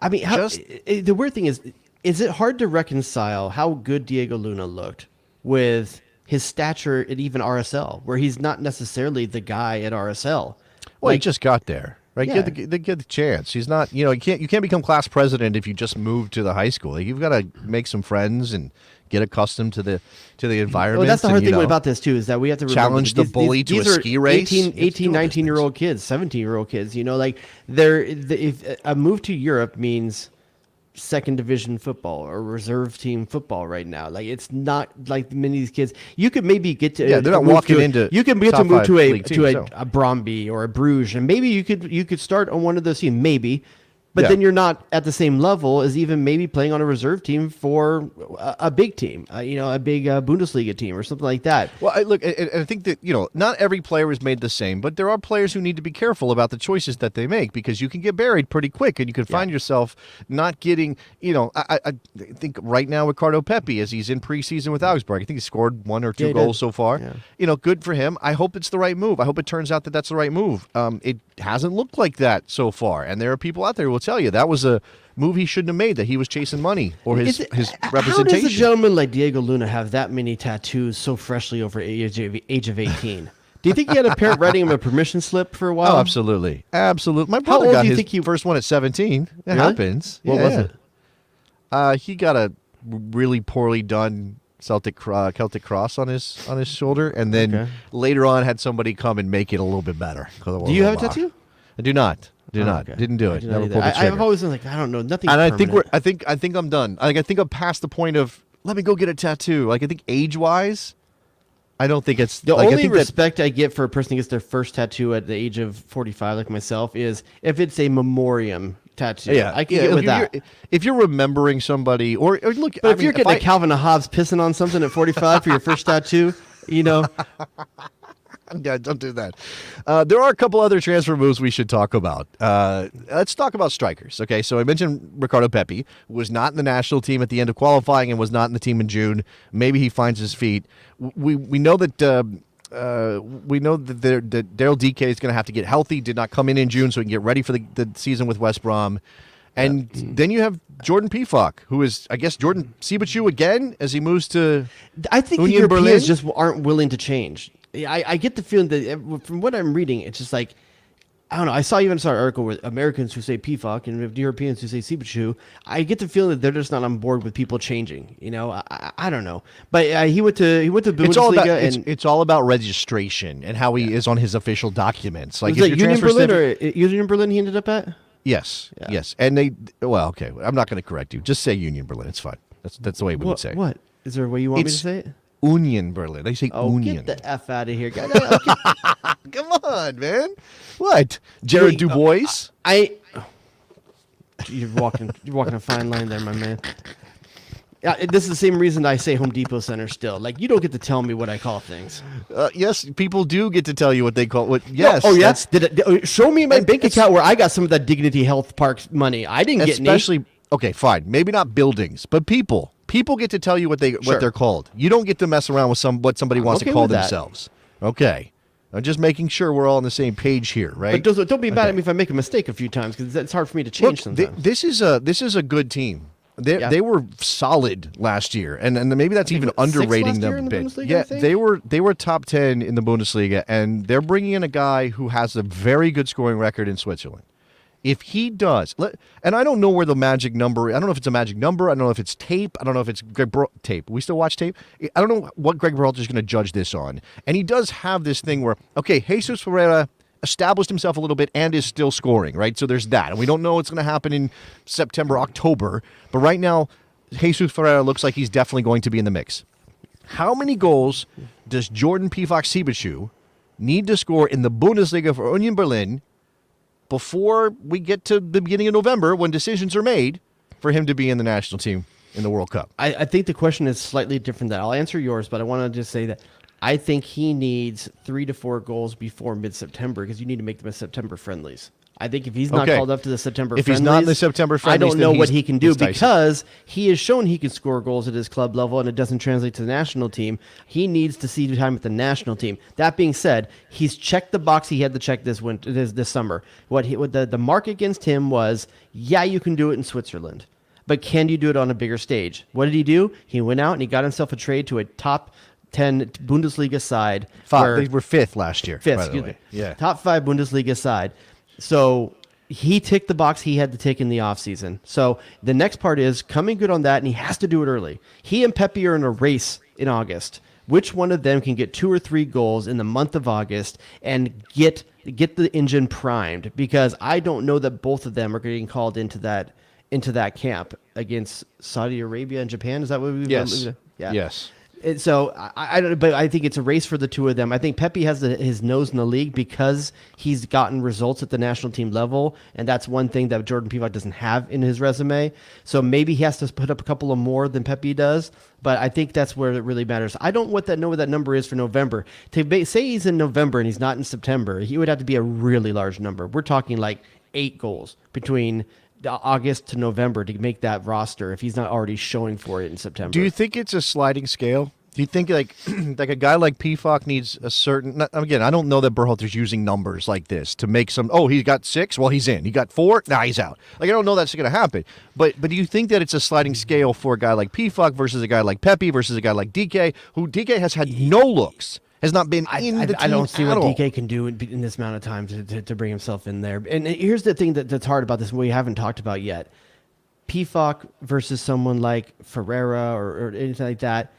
I mean, the weird thing is it hard to reconcile how good Diego Luna looked with his stature at even RSL, where he's not necessarily the guy at RSL? Well, he just got there, right? Yeah. Get the chance. He's not, you can't become class president if you just moved to the high school. Like, you've got to make some friends and get accustomed to the environment. Well, that's the hard and, thing about this too, is that we have to remember challenge that the bully to these a are ski race. 18, You have to do all those 19-year-old kids, 17-year-old kids. Like if a move to Europe means second division football or reserve team football right now. Like it's not like many of these kids. You could maybe get to they're not walking into you can get to top move five to league teams, a Bromby or a Bruges, and maybe you could start on one of those teams. Maybe But Yeah. then you're not at the same level as even maybe playing on a reserve team for a big team, a big Bundesliga team or something like that. Well, I think that, not every player is made the same, but there are players who need to be careful about the choices that they make because you can get buried pretty quick and you can find yourself not getting, I think right now Ricardo Pepi, as he's in preseason with Augsburg, I think he scored 1 or 2 goals so far. Yeah. Good for him. I hope it's the right move. I hope it turns out that that's the right move. It hasn't looked like that so far, and there are people out there who will tell you that was a move he shouldn't have made, that he was chasing money or his representation. How does a gentleman like Diego Luna have that many tattoos so freshly over age of 18? Do you think he had a parent writing him a permission slip for a while? Oh, absolutely. Absolutely. My How brother old got do you his think he- first one at 17. It Really? happens. What was it? He got a really poorly done Celtic Cross on his shoulder, and then Okay. later on had somebody come and make it a little bit better. Do you have a tattoo? I do not. Okay. Didn't do I it. do not Never either. pulled the I've trigger. always been like, I don't know, nothing. And I think I'm done. I think I'm past the point of let me go get a tattoo. Like I think age wise, I don't think it's The like, I only think that- respect I get for a person who gets their first tattoo at the age of 45, like myself, is if it's a memoriam tattoo. Yeah, I can get with that. If you're remembering somebody, or look, But if you're getting a Calvin Hobbes pissing on something at 45 for your first tattoo, yeah, don't do that. There are a couple other transfer moves we should talk about. Let's talk about strikers. Okay, so I mentioned Ricardo Pepi was not in the national team at the end of qualifying and was not in the team in June. Maybe he finds his feet. We know that. That Daryl DK is going to have to get healthy. Did not come in June, so he can get ready for the season with West Brom. And then you have Jordan Pifok, who is, I guess, Jordan Sibachu again as he moves to. I think the Union Berlin? Europeans just aren't willing to change. I get the feeling that from what I'm reading, it's just like, I don't know. I saw an article with Americans who say PFOC and Europeans who say Sibachu. I get the feeling that they're just not on board with people changing. I don't know. But he went to Bundesliga. It's all about registration and how he is on his official documents. Like Was if it your Union transfer Berlin certificate- or Union Berlin he ended up at? Yes, Yeah. yes, and okay. I'm not going to correct you. Just say Union Berlin. It's fine. That's the way we would say it. What? Is there a way you want me to It's say it? Union Berlin. They say Oh, Union. get the F out of here. Come on, man. What? Jared Dubois? You're walking a fine line there, my man. Yeah, this is the same reason I say Home Depot Center still. Like, you don't get to tell me what I call things. Yes, people do get to tell you what they call what. Yes. Oh, yes. Show me my bank it's- account where I got some of that Dignity Health Parks money. I didn't get any. Especially okay, fine. Maybe not buildings, but people. People get to tell you what Sure. they're called. You don't get to mess around with what somebody wants okay to call with that. themselves. Okay. I'm just making sure we're all on the same page here, right? But don't be mad at me if I make a mistake a few times, because it's hard for me to change Look, sometimes. this is a good team. Yeah. They were solid last year, and maybe that's even what, sixth underrating last them year a in the bit. Bundesliga, I Yeah, think? they were top 10 in the Bundesliga, and they're bringing in a guy who has a very good scoring record in Switzerland. If he does, and I don't know where the magic number. I don't know if it's a magic number. I don't know if it's tape. I don't know if it's tape. We still watch tape. I don't know what Greg Berhalter is going to judge this on. And he does have this thing where, okay, Jesus Ferreira established himself a little bit and is still scoring, right? So there's that. And we don't know what's going to happen in September, October. But right now, Jesus Ferreira looks like he's definitely going to be in the mix. How many goals does Jordan Pifok Sibachu need to score in the Bundesliga for Union Berlin before we get to the beginning of November when decisions are made for him to be in the national team in the World Cup? I think the question is slightly different. That I'll answer yours, but I want to just say that I think he needs 3 to 4 goals before mid-September, because you need to make them as September friendlies. I think if he's not Okay. called up to the September If friendlies, he's not in the September I friendlies, don't then know what he's- he can do, he's Tyson. because he has shown he can score goals at his club level and it doesn't translate to the national team. He needs to see time at the national team. That being said, he's checked the box he had to check this summer. What the mark against him was, yeah, you can do it in Switzerland, but can you do it on a bigger stage? What did he do? He went out and he got himself a trade to a top 10 Bundesliga side. They were fifth last year. Fifth, by the excuse way. me. Yeah. Top 5 Bundesliga side. So he ticked the box he had to tick in the offseason. So the next part is coming good on that, and he has to do it early. He and Pepe are in a race in August. Which one of them can get 2 or 3 goals in the month of August and get the engine primed? Because I don't know that both of them are getting called into that camp against Saudi Arabia and Japan. Is that what we've Yes. Yeah. Yes. So I don't, but I think it's a race for the two of them. I think Pepe has his nose in the league because he's gotten results at the national team level, and that's one thing that Jordan Pivot doesn't have in his resume. So maybe he has to put up a couple of more than Pepe does, but I think that's where it really matters. I don't know what that number is for November. To say he's in November and he's not in September, he would have to be a really large number. We're talking like 8 goals between August to November to make that roster if he's not already showing for it in September. Do you think it's a sliding scale? Do you think like like a guy like Pifok needs a certain? Again, I don't know that Berhalter's using numbers like this to make some. Oh, he got 6. Well, he's in. He got 4. Nah, he's out. Like I don't know that's going to happen. But do you think that it's a sliding scale for a guy like Pifok versus a guy like Pepe versus a guy like DK, who DK has had no looks? Has not been in the team I don't see what at all. DK can do in this amount of time to bring himself in there. And here's the thing that's hard about this, we haven't talked about yet. Pifok versus someone like Ferreira or anything like that,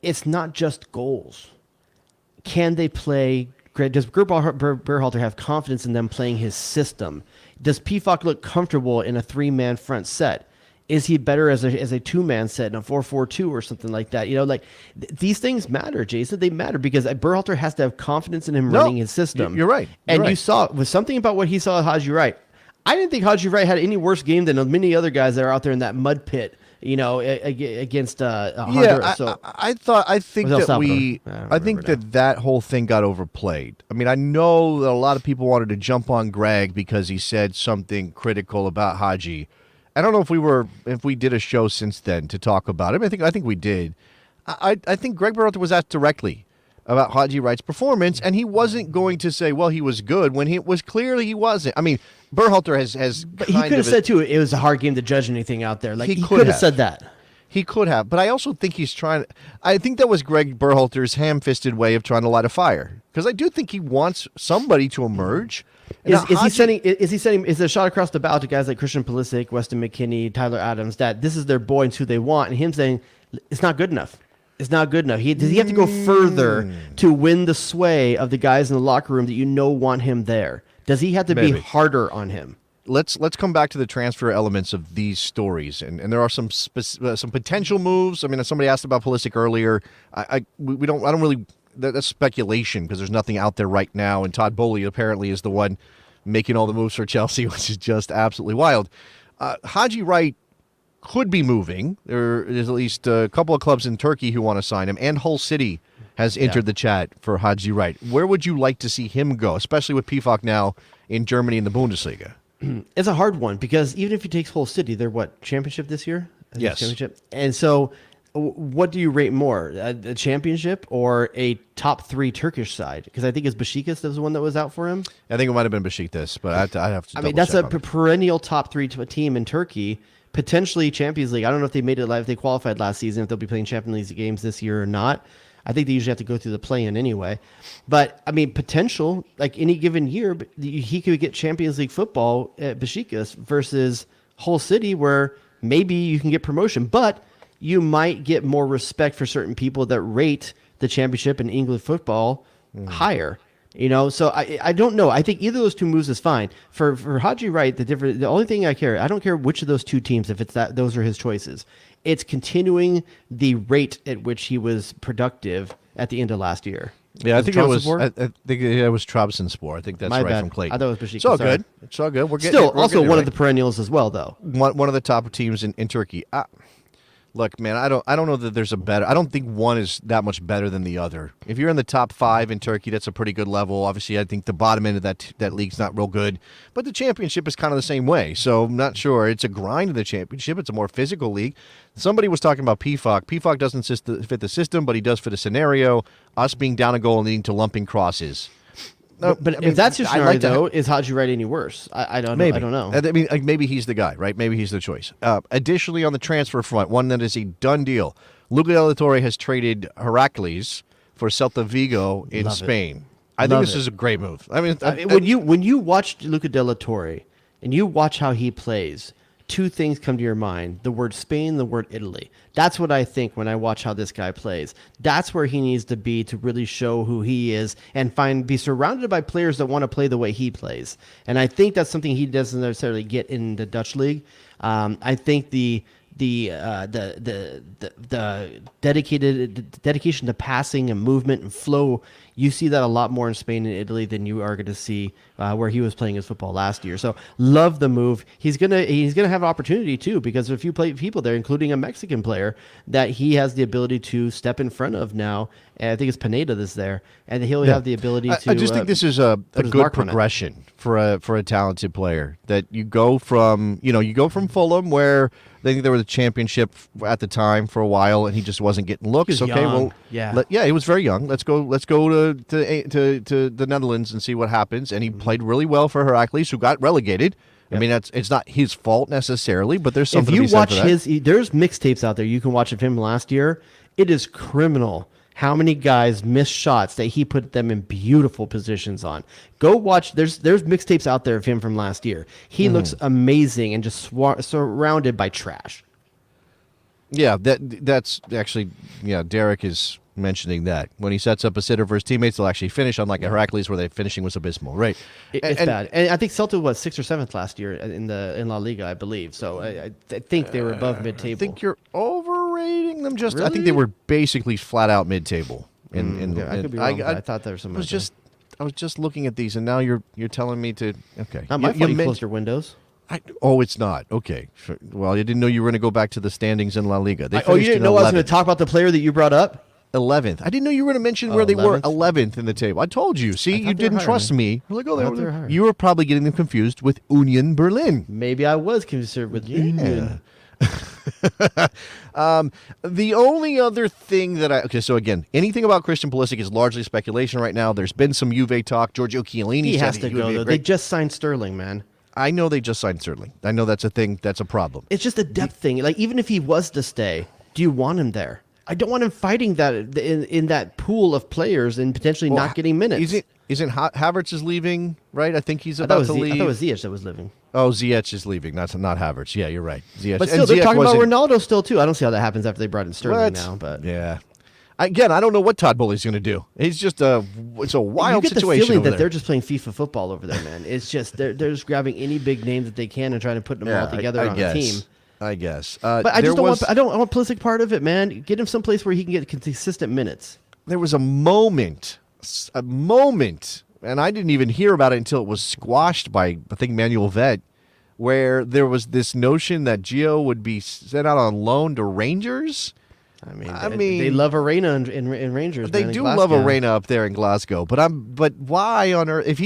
it's not just goals. Can they play? Does Berhalter have confidence in them playing his system? Does Pifok look comfortable in a 3-man front set? Is he better as a 2-man set in a 4-4-2 or something like that? These things matter, Jason. They matter because Berhalter has to have confidence in him running his system. You're right. You saw with something about what he saw at Haji Wright. I didn't think Haji Wright had any worse game than many other guys that are out there in that mud pit. Against Honduras. I think that whole thing got overplayed. I mean, I know that a lot of people wanted to jump on Greg because he said something critical about Haji. I don't know if we did a show since then to talk about it. I think we did. I think Greg Berhalter was asked directly about Haji Wright's performance, and he wasn't going to say, well, he was good, when he was clearly he wasn't. I mean, Berhalter has But he could have said, too, it was a hard game to judge anything out there. Like, he could have said that. He could have, but I also think he's trying. I think that was Greg Berhalter's ham-fisted way of trying to light a fire, because I do think he wants somebody to emerge. Is he sending? Is a shot across the bow to guys like Christian Pulisic, Weston McKennie, Tyler Adams that this is their boy and who they want, and him saying it's not good enough. It's not good enough. Does he have to go further to win the sway of the guys in the locker room that want him there? Does he have to be harder on him? Let's come back to the transfer elements of these stories, and there are some potential moves. I mean, somebody asked about Pulisic earlier. I don't really. That's speculation because there's nothing out there right now, and Todd Boehly apparently is the one making all the moves for Chelsea, which is just absolutely wild. Haji Wright could be moving. There is at least a couple of clubs in Turkey who want to sign him, and Hull City has entered the chat for Haji Wright. Where would you like to see him go, especially with Pifok now in Germany in the Bundesliga? It's a hard one because even if he takes Hull City, they're championship this year? Yes. Championship. And so what do you rate more, a championship or a top 3 Turkish side? Because I think it's Besiktas that was the one that was out for him. I think it might have been Besiktas, but I'd have to. I mean, that's a perennial top 3 team in Turkey. Potentially Champions League. I don't know if they made it live, if they qualified last season, if they'll be playing Champions League games this year or not. I think they usually have to go through the play-in anyway. But, I mean, potential, like any given year, he could get Champions League football at Besiktas versus Hull City where maybe you can get promotion. But you might get more respect for certain people that rate the championship in England football higher. So I don't know. I think either of those 2 moves is fine. For Haji Wright, the only thing I don't care which of those 2 teams, if it's those are his choices. It's continuing the rate at which he was productive at the end of last year. Yeah, I think it was Trabzonspor. I think that's right from Clayton. I thought it was Besiktas. It's all good. It's all good. We're getting one of the perennials as well, though. One of the top teams in Turkey. Look, man, I don't know that there's a better. I don't think one is that much better than the other. If you're in the top 5 in Turkey, that's a pretty good level. Obviously, I think the bottom end of that league's not real good, but the championship is kind of the same way. So I'm not sure. It's a grind in the championship. It's a more physical league. Somebody was talking about Pifok. Pifok doesn't fit the system, but he does fit a scenario. Us being down a goal and leading to lumping crosses. But if that's your scenario, though, is Haji Wright any worse? I don't know. I don't know. I mean, maybe he's the guy, right? Maybe he's the choice. Additionally, on the transfer front, one that is a done deal. Luca de la Torre has traded Heracles for Celta Vigo in Spain. I think this is a great move. I mean, when you watch Luca de la Torre and you watch how he plays, 2 things come to your mind: the word Spain, the word Italy. That's what I think when I watch how this guy plays. That's where he needs to be to really show who he is and be surrounded by players that want to play the way he plays. And I think that's something he doesn't necessarily get in the Dutch league. I think the the dedication to passing and movement and flow. You see that a lot more in Spain and Italy than you are going to see where he was playing his football last year. So love the move. He's gonna have opportunity too, because a few people there, including a Mexican player, that he has the ability to step in front of now. And I think it's Pineda that's there, and he'll have the ability to. I just think this is a good progression for a talented player. That you go from Fulham, where they think they were the championship at the time for a while, and he just wasn't getting looks. He was young. He was very young. Let's go to the Netherlands and see what happens. And he played really well for Heracles, who got relegated. Yep. I mean, it's not his fault necessarily, but there's something. If you to be watch said for that. there's mixtapes out there you can watch of him last year. It is criminal how many guys missed shots that he put them in beautiful positions on. Go watch. There's mixtapes out there of him from last year. He looks amazing and just surrounded by trash. Yeah, that's actually, Derek is mentioning that. When he sets up a sitter for his teammates, they'll actually finish, unlike Heracles, where their finishing was abysmal. Right. It's bad. And I think Celta was 6th or 7th last year in La Liga, I believe. So I think they were above mid-table. I think you're overrating them. Really? I think they were basically flat out mid-table. I could be wrong. I thought there was some. I was just looking at these, and now you're telling me to. Okay. Not my fault. You closed your windows. It's not. Okay. Well, I didn't know you were going to go back to the standings in La Liga. You didn't know I was going to talk about the player that you brought up? 11th. I didn't know you were going to mention where they 11th? Were 11th in the table. I told you. See, you didn't trust me. I'm like, oh, you were probably getting them confused with Union Berlin. Maybe I was confused with Union. The only other thing that so again, anything about Christian Pulisic is largely speculation right now. There's been some Juve talk. Giorgio Chiellini he has to go, though. They just signed Sterling, man. I know they just signed Sterling. I know that's a thing. That's a problem. It's just a depth thing. Like, even if he was to stay, do you want him there? I don't want him fighting that in that pool of players and potentially not getting minutes. Isn't Havertz is leaving, right? I think he's about to leave. I thought it was Ziyech that was leaving. Oh, Ziyech is leaving. That's not Havertz. Yeah, you're right. Ziyech. But still, they're talking about Ronaldo still, too. I don't see how that happens after they brought in Sterling now. But yeah. Again, I don't know what Todd Bowley's going to do. It's just it's a wild situation. You get the feeling that they're just playing FIFA football over there, man. It's just they're just grabbing any big name that they can and trying to put them all together on a team. I guess. But I just don't want Pulisic part of it, man. Get him someplace where he can get consistent minutes. There was a moment, and I didn't even hear about it until it was squashed by, I think, Manuel Vet, where there was this notion that Gio would be sent out on loan to Rangers. I mean, they love Arena in Rangers. They do love Arena up there in Glasgow, but why on earth? If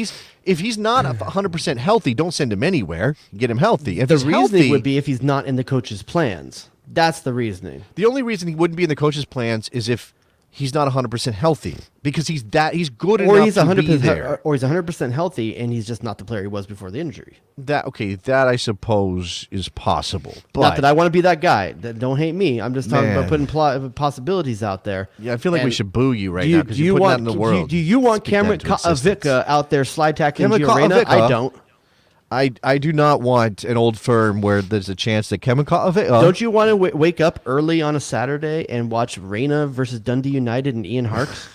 he's not 100% healthy, don't send him anywhere. Get him healthy. If the reasoning would be if he's not in the coach's plans. That's the reasoning. The only reason he wouldn't be in the coach's plans is if he's not 100% healthy, because he's good enough to be there. Or he's 100% healthy and he's just not the player he was before the injury. That I suppose is possible. But not that I want to be that guy. Don't hate me. I'm just talking about putting possibilities out there. Yeah, I feel like we should boo you now because you're putting that in the world. Do you want Cameron Kovacic out there slide tackling Arena? I don't. I do not want an old firm where there's a chance that Kevin Don't you want to wake up early on a Saturday and watch Reina versus Dundee United and Ian Harkes?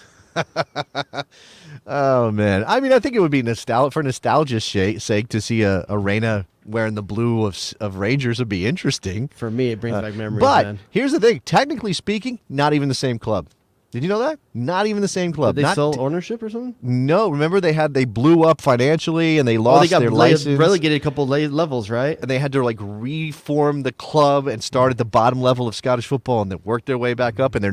Oh, man. I mean, I think it would be for nostalgia's sake to see a Reina wearing the blue of Rangers would be interesting. For me, it brings back memories, But here's the thing. Technically speaking, not even the same club. Did you know that? Not even the same club. Did they sell ownership or something? No. Remember they blew up financially and they lost their license. Relegated a couple levels, right? And they had to reform the club and start at the bottom level of Scottish football and then work their way back up. And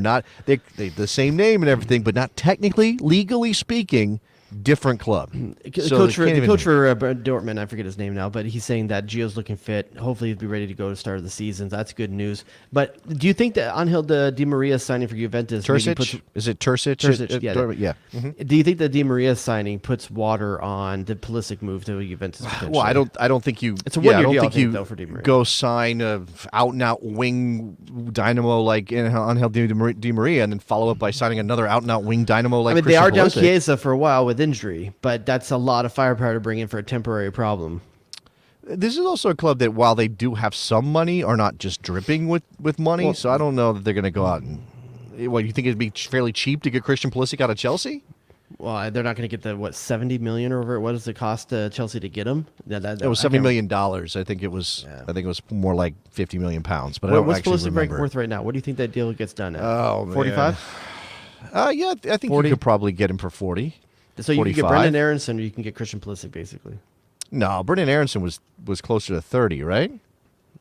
they the same name and everything, but not technically, legally speaking, different club. The coach for Dortmund, I forget his name now, but he's saying that Gio's looking fit. Hopefully he'll be ready to go to start of the season. That's good news. But do you think that Angel Di Maria signing for Juventus... Is it Terzic? Terzic, yeah. Mm-hmm. Do you think that Di Maria signing puts water on the Pulisic move to Juventus potentially? Well, I don't think you... It's a one-year deal, I think, though, for Di Maria. Go sign a out-and-out wing dynamo like Angel Di Maria and then follow up by signing another out-and-out wing dynamo like Christian they are down Pulisic. Chiesa for a while with injury, but that's a lot of firepower to bring in for a temporary problem. This is also a club that, while they do have some money, are not just dripping with money. Well, so I don't know that they're going to go out and... What, you think it'd be fairly cheap to get Christian Pulisic out of Chelsea? Well, they're not going to get the 70 million or over. What does it cost Chelsea to get him? It was $70 million. I think it was. Yeah. I think it was more like 50 million pounds. But I don't what's actually Pulisic remember. worth right now? What do you think that deal gets done at? Oh, man. 45. Yeah, I think 40? you could probably get him for 40. So you can get 45? Brendan Aronson, or you can get Christian Pulisic, basically. No, Brendan Aronson was closer to 30, right?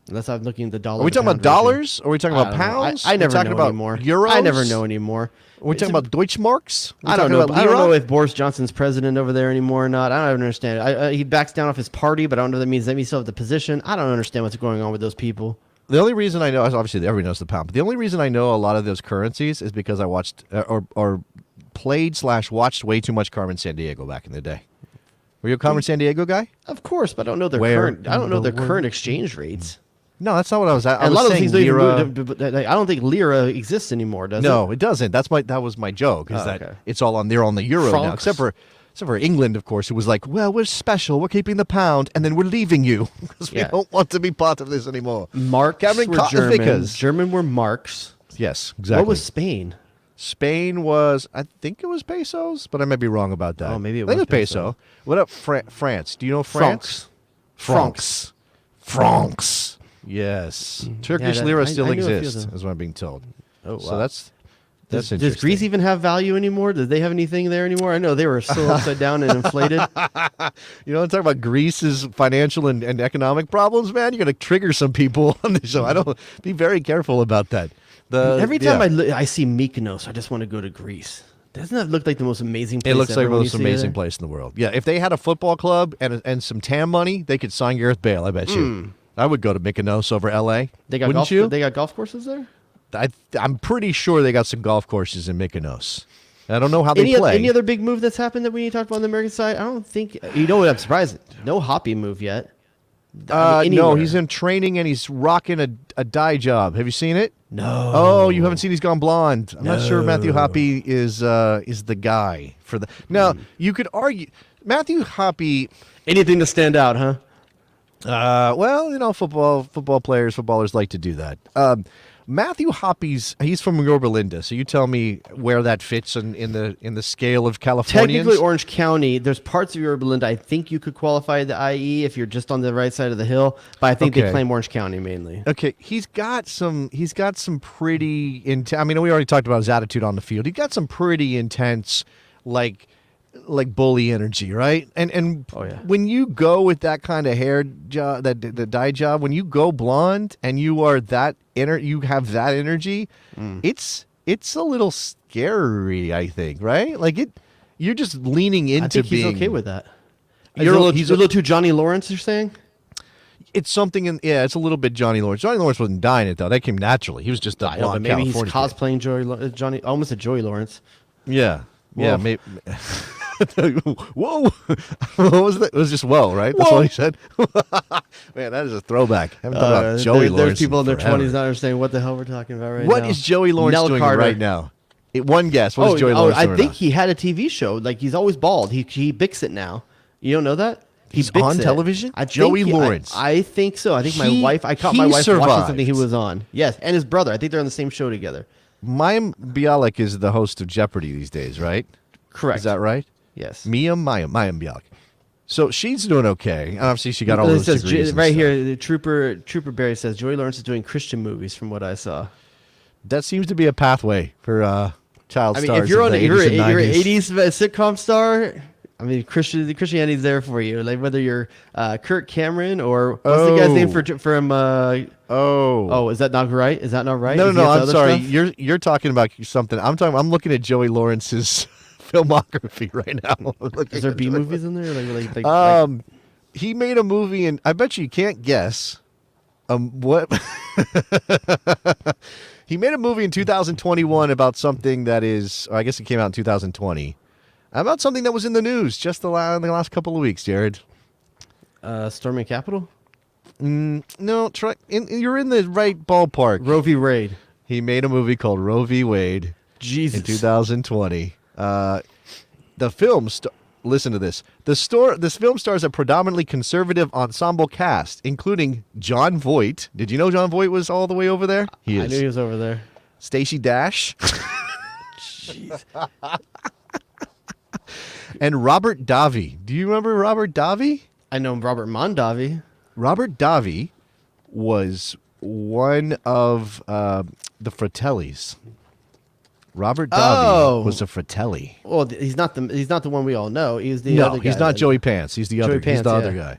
Unless I'm looking at the dollar. Are we to talking about pound ratio. dollars? Or are we talking I about don't know. pounds? I Are we never talking know about anymore. euros? I never know anymore. Are we talking about Deutschmarks? I don't know. I don't know if Boris Johnson's president over there anymore or not. I don't understand. He backs down off his party, but I don't know if that means that he still have the position. I don't understand what's going on with those people. The only reason I know, obviously everybody knows the pound, but the only reason I know a lot of those currencies is because I watched or played/watched way too much Carmen Sandiego back in the day. Were you a Carmen Sandiego guy? Of course, but I don't know their Where current. I don't know in the their current exchange rates. No, that's not what I was. I And a was lot of saying things don't lira. even. I don't think lira exists anymore. Does it? No, it doesn't. That was my joke. Is Oh, that okay. it's all on they're on the euro now, Francs. except for England, of course, who was like, well, we're special, we're keeping the pound, and then we're leaving you because we Yeah. don't want to be part of this anymore. Marks Cameron were caught the German. Vickers. German were marks. Yes, exactly. What was Spain? Spain was, I think it was pesos, but I might be wrong about that. Oh, maybe it I think was peso. What up, France? Do you know France? Francs. Francs. Yes. Turkish that- lira I still knew a few of exists, them. is what I'm being told. Oh, So wow. that's Does interesting. Greece even have value anymore? Do they have anything there anymore? I know they were so upside down and inflated. You know, talk about Greece's financial and economic problems, man. You're going to trigger some people on the show. I don't. Be very careful about that. Every time I see Mykonos, I just want to go to Greece. Doesn't that look like the most amazing place it looks ever like the when you most see amazing it? place in the world. Yeah, if they had a football club and some TAM money, they could sign Gareth Bale. I bet you. I would go to Mykonos over L.A. They got Wouldn't golf. you? They got golf courses there. I'm pretty sure they got some golf courses in Mykonos. I don't know how they play. Any other big move that's happened that we need to talk about on the American side? I don't think. You know what? I'm surprised. No Hoppy move yet. no, anywhere. he's in training and he's rocking a dye job. Have you seen it? No. Oh, you haven't seen He's Gone Blonde. I'm not sure Matthew Hoppy is the guy for the. Now, you could argue Matthew Hoppy. Anything to stand out, huh? Well, you know, footballers like to do that. Matthew Hoppy's he's from Yorba Linda, so you tell me where that fits in the scale of Californians. Technically, Orange County. There's parts of Yorba Linda I think you could qualify the IE if you're just on the right side of the hill, but I think they Okay. claim Orange County mainly. Okay, he's got some pretty intense. I mean, we already talked about his attitude on the field. He got some pretty intense, like bully energy, right? And Oh, yeah. when you go with that kind of hair job, the dye job, when you go blonde and you are you have that energy, it's a little scary, I think, right? Like you're just leaning into I think he's being okay with that. You're- He's a little too Johnny Lawrence, you're saying? It's something it's a little bit Johnny Lawrence. Johnny Lawrence wasn't dying it though. That came naturally. He was just a I know, but blonde maybe he's California kid. cosplaying Johnny, almost a Joey Lawrence. Yeah. Yeah, Whoa. maybe. Whoa. What was that? It was just whoa, right? That's Whoa. what he said. Man, that is a throwback. I haven't thought about Joey Lawrence. There's people in their forever. 20s not understanding what the hell we're talking about right now. What is Joey Lawrence Nell doing Carter. right now? One guess. What is Joey oh, Lawrence I doing think now? he had a TV show. Like, he's always bald. He bics it now. You don't know that? He's bics on it. television? I think Joey Lawrence. I think so. I think I caught he my wife watching survived. something he was on. Yes, and his brother. I think they're on the same show together. Mayim Bialik is the host of Jeopardy these days, right? Correct. Is that right? Yes. Mayim Bialik. So she's doing okay. Obviously, she got all It those says, degrees and right stuff. here, the Trooper Barry says Joey Lawrence is doing Christian movies from what I saw. That seems to be a pathway for child I mean, stars. if you're of on the you're 80s and you're an 90s. 80s sitcom star, I mean, Christianity's there for you. Like whether you're Kirk Cameron or what's the guy's name from? Oh, Is that not right? Is that not right? no, Is he no. into I'm other sorry. stuff? You're talking about something. I'm looking at Joey Lawrence's filmography right now. Is there B movies in there? Like, He made a movie, and I bet you can't guess. What? He made a movie in 2021 about something that is. Or I guess it came out in 2020. About something that was in the news just the last couple of weeks, Jared. Storming Capitol? No, you're in the right ballpark. Roe v. Wade. He made a movie called Roe v. Wade Jesus. in 2020. The film, listen to this. This film stars a predominantly conservative ensemble cast, including John Voight. Did you know John Voight was all the way over there? He is. I knew he was over there. Stacey Dash. Jeez. And Robert Davi. Do you remember Robert Davi? I know Robert Mondavi. Robert Davi was one of the Fratellis. Robert Davi was a Fratelli. Well, he's not the one we all know. He's the other guy. He's not Joey Pants. He's the other. Pants, he's the other guy.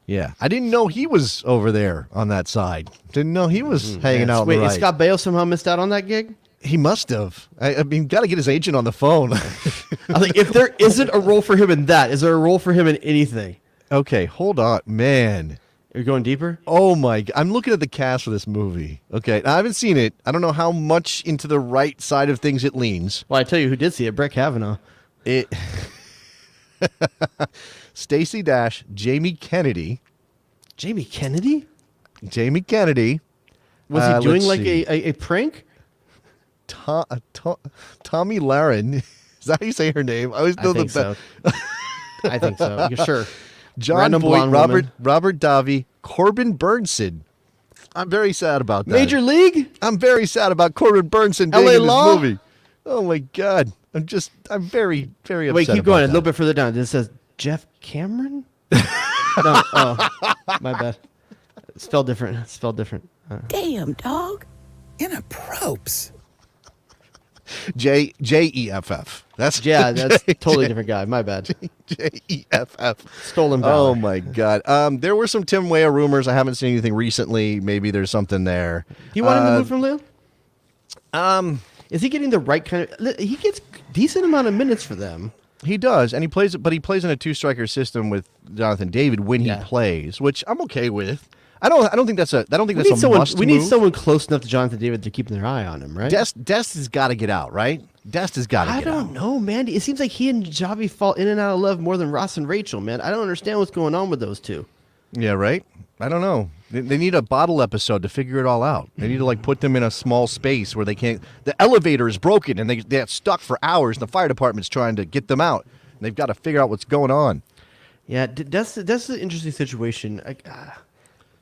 Yeah, I didn't know he was over there on that side. Didn't know he was hanging out on the right. Wait, Scott Baio somehow missed out on that gig? He must have. I mean, got to get his agent on the phone. I think if there isn't a role for him in that, is there a role for him in anything? Okay, hold on, man. You're going deeper? Oh my! I'm looking at the cast for this movie. Okay, I haven't seen it. I don't know how much into the right side of things it leans. Well, I tell you who did see it, Brett Kavanaugh. It. Stacey Dash, Jamie Kennedy. Jamie Kennedy? Jamie Kennedy. Was he doing let's like see. a prank? Tommy Lahren. Is that how you say her name? I always know I think so. I think so. You're sure. John Random Boyd, blonde woman. Robert Davi, Corbin Burnson. I'm very sad about that. Major League? I'm very sad about Corbin Burnson being LA in this Law? movie. Oh my God. I'm very, very upset. Wait, keep about going. A that. little bit further down. This says Jeff Cameron? No. Oh, my bad. Spelled different. Damn, dog. Inappropriate. Jeff. That's That's totally different guy. My bad. Jeff. Stolen valor. Oh my God. There were some Tim Weah rumors. I haven't seen anything recently. Maybe there's something there. You want him to move from Lille? Is he getting the right kind of? He gets decent amount of minutes for them. He does, and he plays in a two-striker system with Jonathan David when he plays, which I'm okay with. I don't think that's a must We need move. someone close enough to Jonathan David to keep their eye on him, right? Dest has got to get out, right? Dest has got to I get out. don't know, man. It seems like he and Javi fall in and out of love more than Ross and Rachel, man. I don't understand what's going on with those two. Yeah, right? I don't know. They need a bottle episode to figure it all out. They need to put them in a small space where they can't. The elevator is broken and they get stuck for hours. And the fire department's trying to get them out. And they've got to figure out what's going on. Yeah, that's an interesting situation.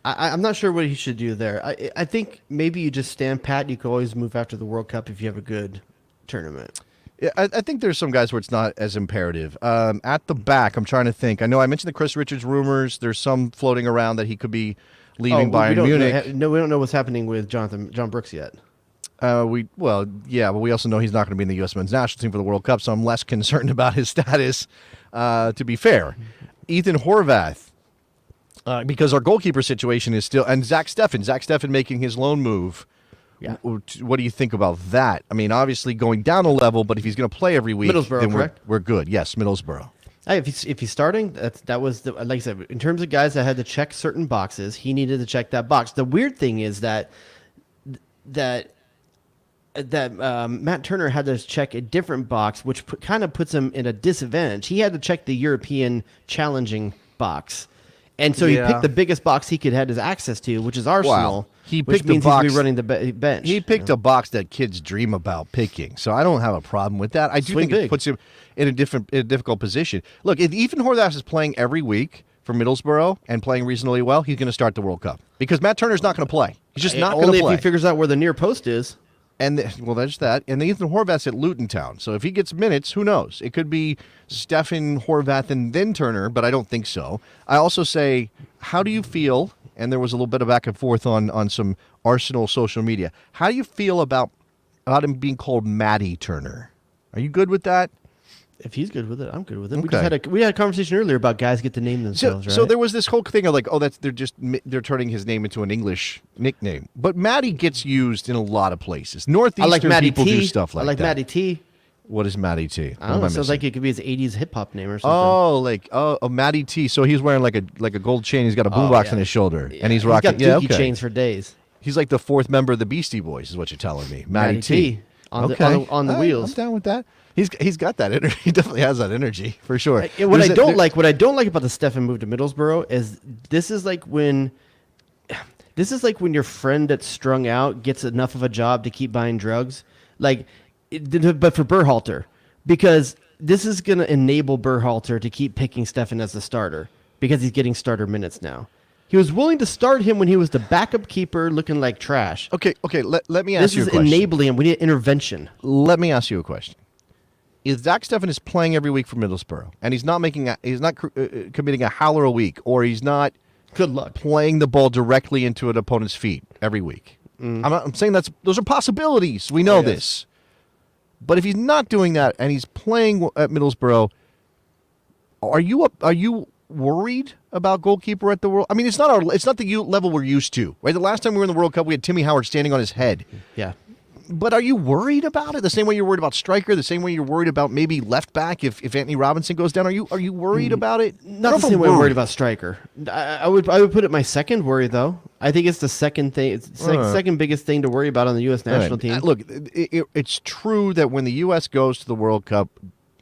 I'm not sure what he should do there. I think maybe you just stand pat. You can always move after the World Cup if you have a good tournament. Yeah, I think there's some guys where it's not as imperative. At the back, I'm trying to think. I know I mentioned the Chris Richards rumors. There's some floating around that he could be leaving Bayern Munich. No, we don't know what's happening with John Brooks yet. But we also know he's not going to be in the U.S. men's national team for the World Cup, so I'm less concerned about his status, to be fair. Ethan Horvath, because our goalkeeper situation is still, and Zach Steffen making his loan move. Yeah. What do you think about that? I mean, obviously going down a level, but if he's going to play every week, Middlesbrough, then correct? we're good. Yes, Middlesbrough. Hey, if he's starting, that was like I said. In terms of guys that had to check certain boxes, he needed to check that box. The weird thing is that Matt Turner had to check a different box, which kind of puts him in a disadvantage. He had to check the European challenging box, and so he picked the biggest box he could have his access to, which is Arsenal. Wow. He which picked the means box. he's gonna be running the bench. He picked a box that kids dream about picking, so I don't have a problem with that. I do Swing think it big. puts him in a difficult position. Look, if Ethan Horvath is playing every week for Middlesbrough and playing reasonably well, he's going to start the World Cup because Matt Turner's not going to play. He's just not going to only play. if he figures out where the near post is. And there's that. And Ethan Horvath's at Luton Town, so if he gets minutes, who knows? It could be Stefan Horvath and then Turner, but I don't think so. I also say, how do you feel? And there was a little bit of back and forth on some Arsenal social media. How do you feel about him being called Matty Turner? Are you good with that? If he's good with it, I'm good with it. Okay. We had a conversation earlier about guys get to name themselves, right? So there was this whole thing of they're turning his name into an English nickname. But Matty gets used in a lot of places. Northeastern I like Matty people T. do stuff like that. I like Matty T. What is Matty T? I don't know. It sounds like it could be his 80s hip hop name or something. Matty T. So he's wearing like a gold chain. He's got a boombox on his shoulder, and he's rocking. He's got dookie chains for days. He's like the fourth member of the Beastie Boys, is what you're telling me. Matty T. On the wheels. I'm down with that. He's got that energy. He definitely has that energy for sure. What I don't like about the Stefan move to Middlesbrough is this is like when your friend that's strung out gets enough of a job to keep buying drugs, but for Berhalter, because this is going to enable Berhalter to keep picking Stefan as the starter because he's getting starter minutes now. He was willing to start him when he was the backup keeper looking like trash. Okay. Let me ask you a question. This is enabling him. We need intervention. Let me ask you a question. if Zach Steffen is playing every week for Middlesbrough and he's not committing a howler a week, or he's not Good luck. playing the ball directly into an opponent's feet every week. I'm saying those are possibilities. We know this. But if he's not doing that and he's playing at Middlesbrough, are you worried about goalkeeper at the World? I mean, it's not the level we're used to. Right? The last time we were in the World Cup, we had Timmy Howard standing on his head. Yeah. But are you worried about it? The same way you're worried about striker, the same way you're worried about maybe left back if Anthony Robinson goes down. Are you worried about it? Not the same way I'm worried about striker. I would put it my second worry though. I think it's the second thing. It's the second biggest thing to worry about on the U.S. national team. Look, it's true that when the U.S. goes to the World Cup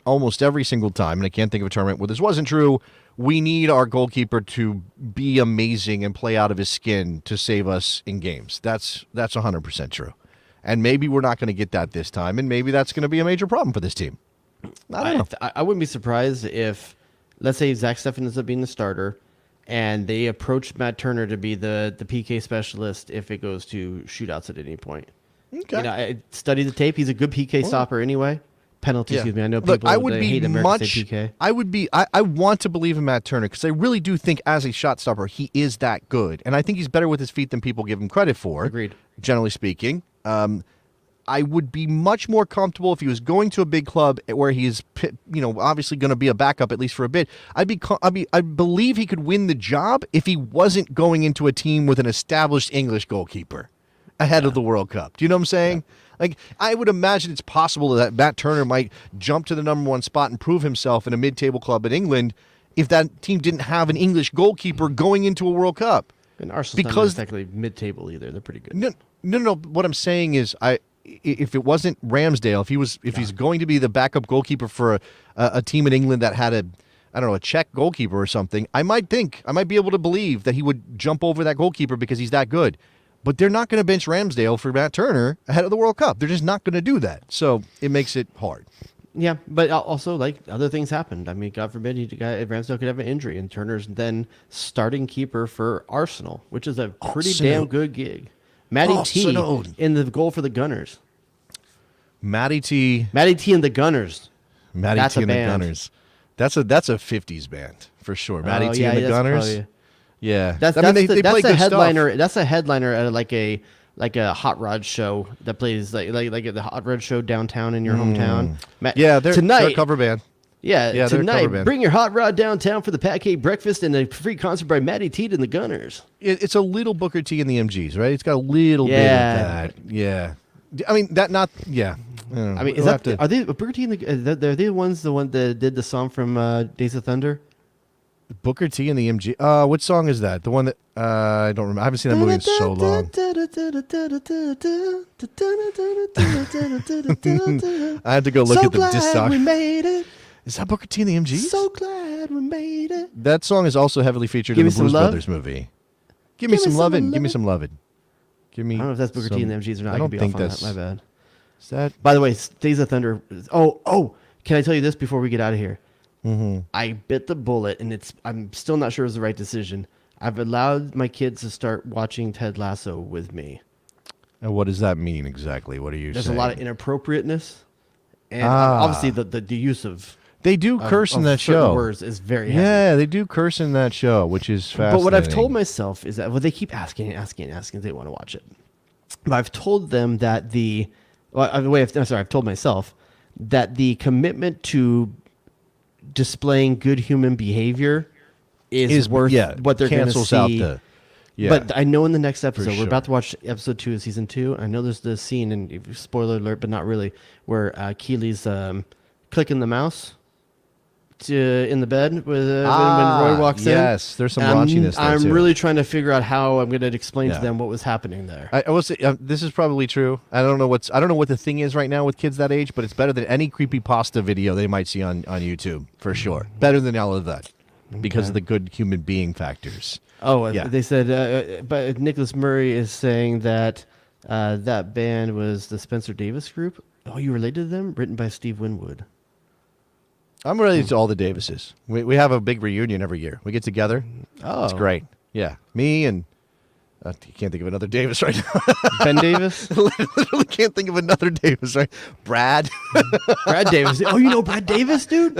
almost every single time, and I can't think of a tournament where this wasn't true, we need our goalkeeper to be amazing and play out of his skin to save us in games. That's 100% true. And maybe we're not going to get that this time, and maybe that's going to be a major problem for this team. I don't know. I wouldn't be surprised if, let's say, Zach Steffen ends up being the starter, and they approach Matt Turner to be the PK specialist if it goes to shootouts at any point. Okay. You know, I studied the tape. He's a good PK stopper anyway. Penalty, excuse me. I know people Look, I would be hate Americans say PK. I want to believe in Matt Turner because I really do think as a shot stopper he is that good, and I think he's better with his feet than people give him credit for. Agreed. Generally speaking, I would be much more comfortable if he was going to a big club where he's, obviously going to be a backup at least for a bit. I believe he could win the job if he wasn't going into a team with an established English goalkeeper ahead of the World Cup. Do you know what I'm saying? Like, I would imagine it's possible that Matt Turner might jump to the number one spot and prove himself in a mid-table club in England if that team didn't have an English goalkeeper going into a World Cup. And Arsenal's not exactly mid-table either. They're pretty good. No. What I'm saying is, if it wasn't Ramsdale, if he's going to be the backup goalkeeper for a team in England that had a Czech goalkeeper or something, I might be able to believe that he would jump over that goalkeeper because he's that good. But they're not going to bench Ramsdale for Matt Turner ahead of the World Cup. They're just not going to do that. So it makes it hard. Yeah, but also, like, other things happened. I mean, God forbid Ramsdale could have an injury, and Turner's then starting keeper for Arsenal, which is a pretty damn good gig. Matty T in the goal for the Gunners. Matty T and the Gunners. Matty That's T a and the band. Gunners. That's a 50s band for sure. Matty T yeah, and the that's Gunners. probably- Yeah, That's they the play good headliner. stuff. That's a headliner at like a hot rod show that plays like at the hot rod show downtown in your hometown. Yeah, they're tonight a cover band. Yeah, they're a cover tonight band. bring your hot rod downtown for the pancake breakfast and a free concert by Matty T and the Gunners. It's a little Booker T and the MGs, right? It's got a little bit of that. Yeah. I mean that not. Yeah. I mean, are they Booker T and are they the one that did the song from Days of Thunder? Booker T and the MG. What song is that? The one that I don't remember. I haven't seen that movie in so long. I had to go look at the disc song. We made it. Is that Booker T and the MGs? So glad we made it. That song is also heavily featured in the Blues Brothers movie. Give me some lovin'. Give me some lovin'. Give me. I don't know if that's Booker T and the MGs or not. I don't think that's my bad. Is that? By the way, Days of Thunder. Oh! Can I tell you this before we get out of here? Mm-hmm. I bit the bullet, and I'm still not sure it was the right decision. I've allowed my kids to start watching Ted Lasso with me. And what does that mean exactly? What are you There's saying? a lot of inappropriateness, and obviously the use of they do curse in that show. Words is very heavy. Yeah, they do curse in that show, which is fascinating. But what I've told myself is that they keep asking if they want to watch it. But I've told them that I've told myself that the commitment to displaying good human behavior is worth what they're going to see. But I know in the next episode, we're about to watch episode 2 of season 2. I know there's the scene, and spoiler alert, but not really, where Keely's clicking the mouse in the bed when Roy walks in. Yes, there's some raunchiness there I'm too. really trying to figure out how I'm going to explain to them what was happening there. I will say this is probably true. I don't know what the thing is right now with kids that age, but it's better than any creepypasta video they might see on YouTube for sure. Better than all of that because of the good human being factors. Oh, yeah. They said, but Nicholas Murray is saying that that band was the Spencer Davis Group. Oh, you related to them? Written by Steve Winwood. I'm related to all the Davises. We have a big reunion every year. We get together. Oh, it's great. Yeah, me and can't think of another Davis right now. Ben Davis? Literally can't think of another Davis, right? Brad. Brad Davis. Oh, you know Brad Davis, dude?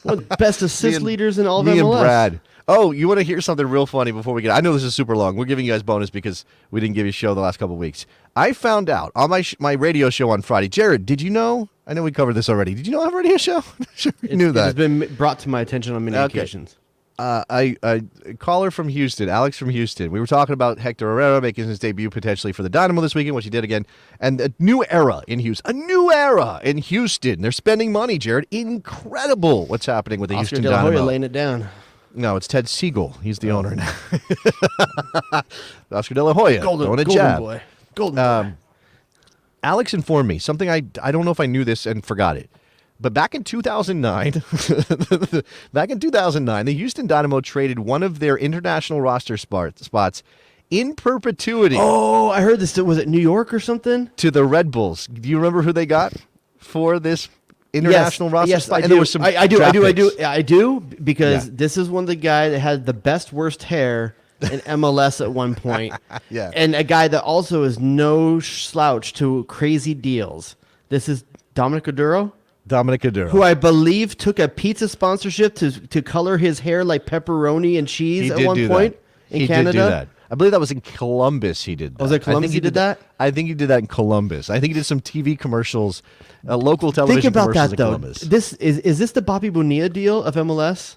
One of the best assist leaders in all of MLS. Me and Brad. Oh, you want to hear something real funny before we get... I know this is super long. We're giving you guys bonus because we didn't give you a show the last couple of weeks. I found out on my radio show on Friday. Jared, did you know? I know we covered this already. Did you know I have a radio show? Sure, you knew that. It's been brought to my attention on many occasions. A caller from Houston, Alex from Houston. We were talking about Hector Herrera making his debut potentially for the Dynamo this weekend, which he did again, and a new era in Houston. A new era in Houston. They're spending money, Jared. Incredible what's happening with the Oscar Houston De La Hoya Dynamo. laying it down. No, it's Ted Siegel. He's the owner now. Oscar De La Hoya. Golden boy. Golden boy. Alex informed me something I don't know if I knew this and forgot it. But back in 2009, the Houston Dynamo traded one of their international roster spots in perpetuity. Oh, I heard this. Was it New York or something? To the Red Bulls. Do you remember who they got for this international roster spot? I And do. there was some I do. draft I do picks. because this is one of the guys that had the best worst hair in MLS at one point. Yeah. And a guy that also is no slouch to crazy deals. This is Dominic Oduro. Dominic Oduro. Who I believe took a pizza sponsorship to color his hair like pepperoni and cheese at one point in Canada. Did do that. I believe that was in Columbus he did that. Was it Columbus he did that? I think he did that in Columbus. I think he did some TV commercials, local television Think about commercials that, in though. Columbus. This is this the Bobby Bonilla deal of MLS?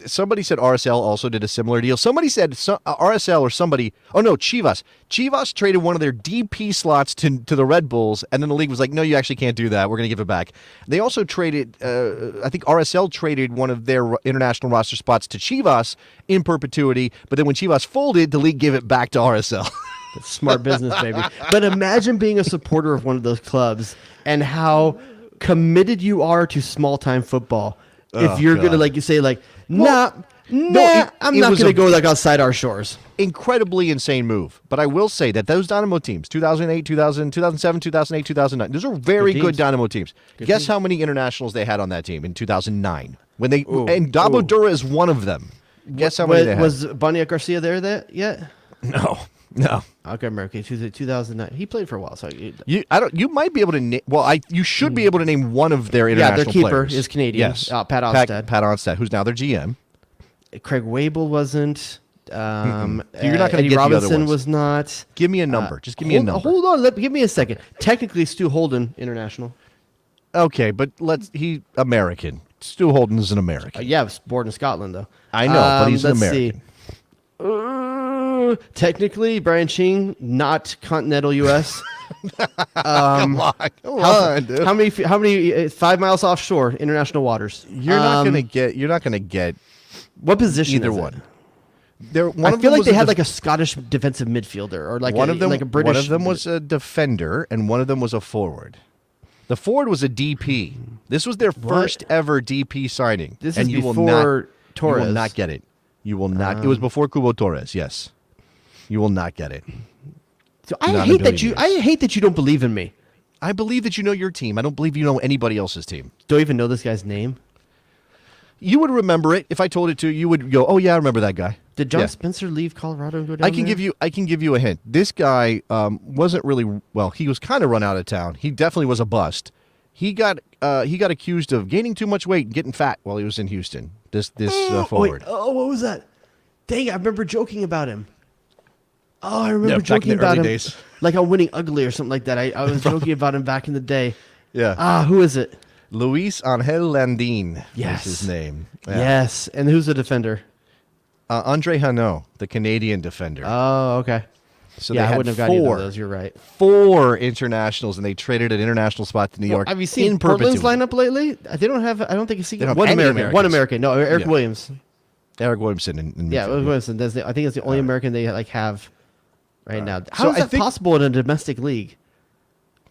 Somebody said RSL also did a similar deal. Somebody said RSL or somebody. Oh no, Chivas. Chivas traded one of their DP slots to the Red Bulls, and then the league was like, "No, you actually can't do that. We're going to give it back." They also traded. I think RSL traded one of their international roster spots to Chivas in perpetuity. But then when Chivas folded, the league gave it back to RSL. That's smart business, baby. But imagine being a supporter of one of those clubs and how committed you are to small time football. If you're going to, like you say, like, I'm not going to go like outside our shores. Incredibly insane move. But I will say that those Dynamo teams, 2008, 2007, 2008, 2009, those are very good Dynamo teams. Guess how many internationals they had on that team in 2009? And Dabo Dura is one of them. Guess how many they had. Was Boniek Garcia there yet? No. Okay, American. 2009. He played for a while, so you might be able to you should be able to name one of their international their keeper players. is Canadian. Yes, Pat Onstad. Pat Onstad, who's now their GM. Craig Wable wasn't. You're not going to Eddie get Robinson the other ones. was not. Give me a number. Just give me a number. Hold on. Give me a second. Technically, Stu Holden, international. Okay, but he American. Stu Holden's an American. Yeah, was born in Scotland though. I know, but he's an American. Technically, Brian Ching, not continental U.S. Come on, dude. How many 5 miles offshore international waters? You're not going to get what position? Either is one. It? I feel like they had like a Scottish defensive midfielder or like one of them. like a British. One of them was a defender, and one of them was a forward. The forward was a DP. This was their first ever DP signing. This and is you before Torres. You will not get it. You will not. It was before Cubo Torres. Yes. You will not get it. So I hate that you don't believe in me. I believe that you know your team. I don't believe you know anybody else's team. Don't even know this guy's name. You would remember it if I told it to you. You would go, "Oh yeah, I remember that guy." Did John Spencer leave Colorado and go down I can give you a hint. This guy wasn't really well. He was kind of run out of town. He definitely was a bust. He got accused of gaining too much weight and getting fat while he was in Houston. This forward. What was that? Dang, I remember joking about him. Oh, I remember back in joking the about early him. days. Like on Winning Ugly or something like that. I was joking about him back in the day. Yeah. Who is it? Luis Angel Landin. Yes. Is his name. Yeah. Yes. And who's the defender? Andre Hanot, the Canadian defender. Oh, okay. So yeah, they had I wouldn't have got either of those. You're right. 4 internationals, and they traded an international spot to New York. Have you seen in Portland's perpetuity. lineup lately? They don't have. I don't think it's don't have one any American. Americans. One American. No, Eric Yeah. Williams. Eric Williamson. In Yeah, midfield. Williamson. I think it's the only American they have right now. How So is I that think- possible in a domestic league?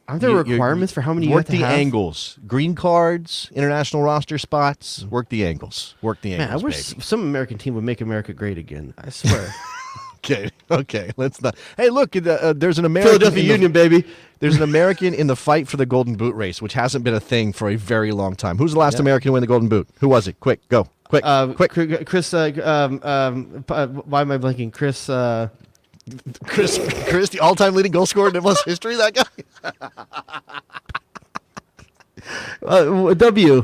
Aren't there requirements for how many you work have to the have? angles, green cards, international roster spots. Work the angles. Work the Man, I angles. wish baby. some American team would make America great again. I swear. Okay. Let's not. Hey, look, there's an American. Philadelphia Union, baby. There's an American in the fight for the Golden Boot race, which hasn't been a thing for a very long time. Who's the last American to win the Golden Boot? Who was it? Quick, go. Quick. Chris. Why am I blanking? Chris. Chris, the all-time leading goal scorer in MLS history. That guy. W.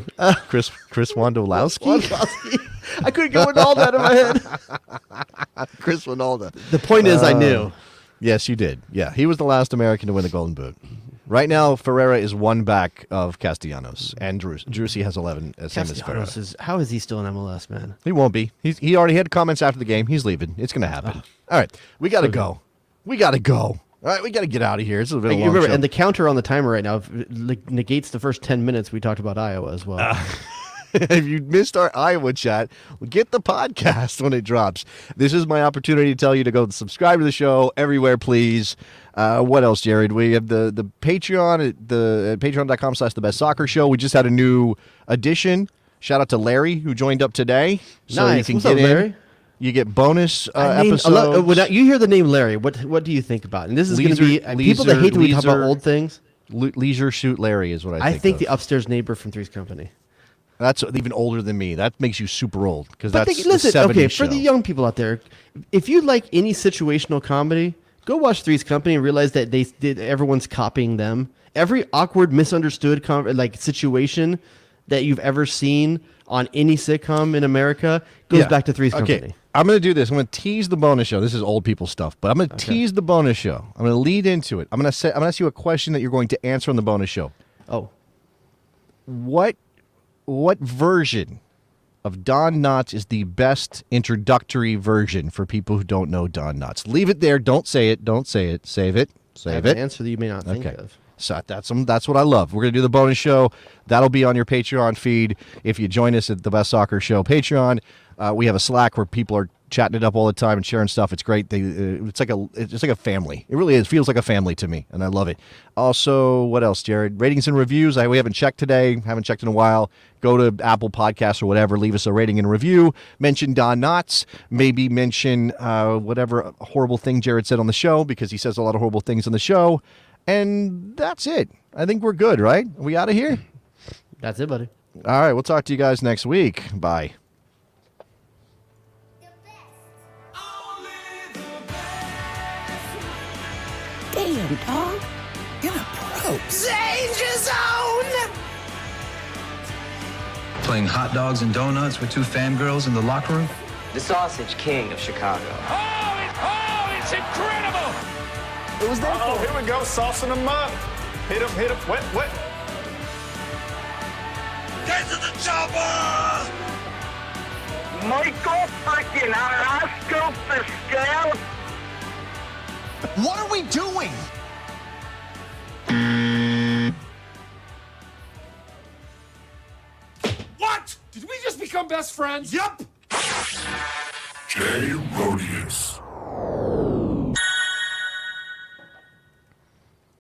Chris Wondolowski. I couldn't get Ronaldo out of my head. Chris Ronaldo. The point is, I knew. Yes, you did. Yeah, he was the last American to win the Golden Boot. Right now, Ferreira is one back of Castellanos, and Drusy has 11, same as Ferreira. Castellanos how is he still in MLS, man? He won't be. He already had comments after the game. He's leaving. It's going to happen. All right, we got to go. We got to go. All right, we got to get out of here. It's a bit of a long remember, show. and the counter on the timer right now negates the first 10 minutes we talked about Iowa as well. If you missed our Iowa chat, get the podcast when it drops. This is my opportunity to tell you to go subscribe to the show everywhere, please. What else, Jared? We have the Patreon at patreon.com/thebestsoccershow. We just had a new addition. Shout out to Larry, who joined up today. So nice. you can What's get up, Larry? in. You get bonus episodes. When you hear the name Larry, what do you think about? And this is going to be people that hate when we talk about old things. Leisure Shoot Larry is what I think. I think the upstairs neighbor from Three's Company. That's even older than me. That makes you super old because But that's listen, the 70s okay, show. for the young people out there, if you like any situational comedy, go watch Three's Company and realize that everyone's copying them. Every awkward, misunderstood situation that you've ever seen on any sitcom in America goes back to Three's Company. Okay, I'm going to do this. I'm going to tease the bonus show. This is old people stuff, but I'm going to tease the bonus show. I'm going to lead into it. I'm going to ask you a question that you're going to answer on the bonus show. Oh. What version of Don Knotts is the best introductory version for people who don't know Don Knotts? Leave it there. Don't say it. Don't say it. Save it. Save it. An answer that you may not think of. So that's what I love. We're going to do the bonus show. That'll be on your Patreon feed. If you join us at the Best Soccer Show Patreon, we have a Slack where people are chatting it up all the time and sharing stuff. It's great. It's like a family. It really is. It feels like a family to me, and I love it. Also, what else, Jared? Ratings and reviews. We haven't checked today. Haven't checked in a while. Go to Apple Podcasts or whatever. Leave us a rating and review. Mention Don Knotts. Maybe mention whatever horrible thing Jared said on the show, because he says a lot of horrible things on the show. And that's it. I think we're good, right? Are we out of here? That's it, buddy. All right. We'll talk to you guys next week. Bye. Damn, dog. In a ropes. Danger zone! Playing hot dogs and donuts with two fangirls in the locker room? The Sausage King of Chicago. Oh, it's incredible! It was there for Here we go, saucing them up. Hit him, wet. Get to the chopper! Michael freaking Roscoe Pascal. What are we doing? What? Did we just become best friends? Yup! Jay Rodius.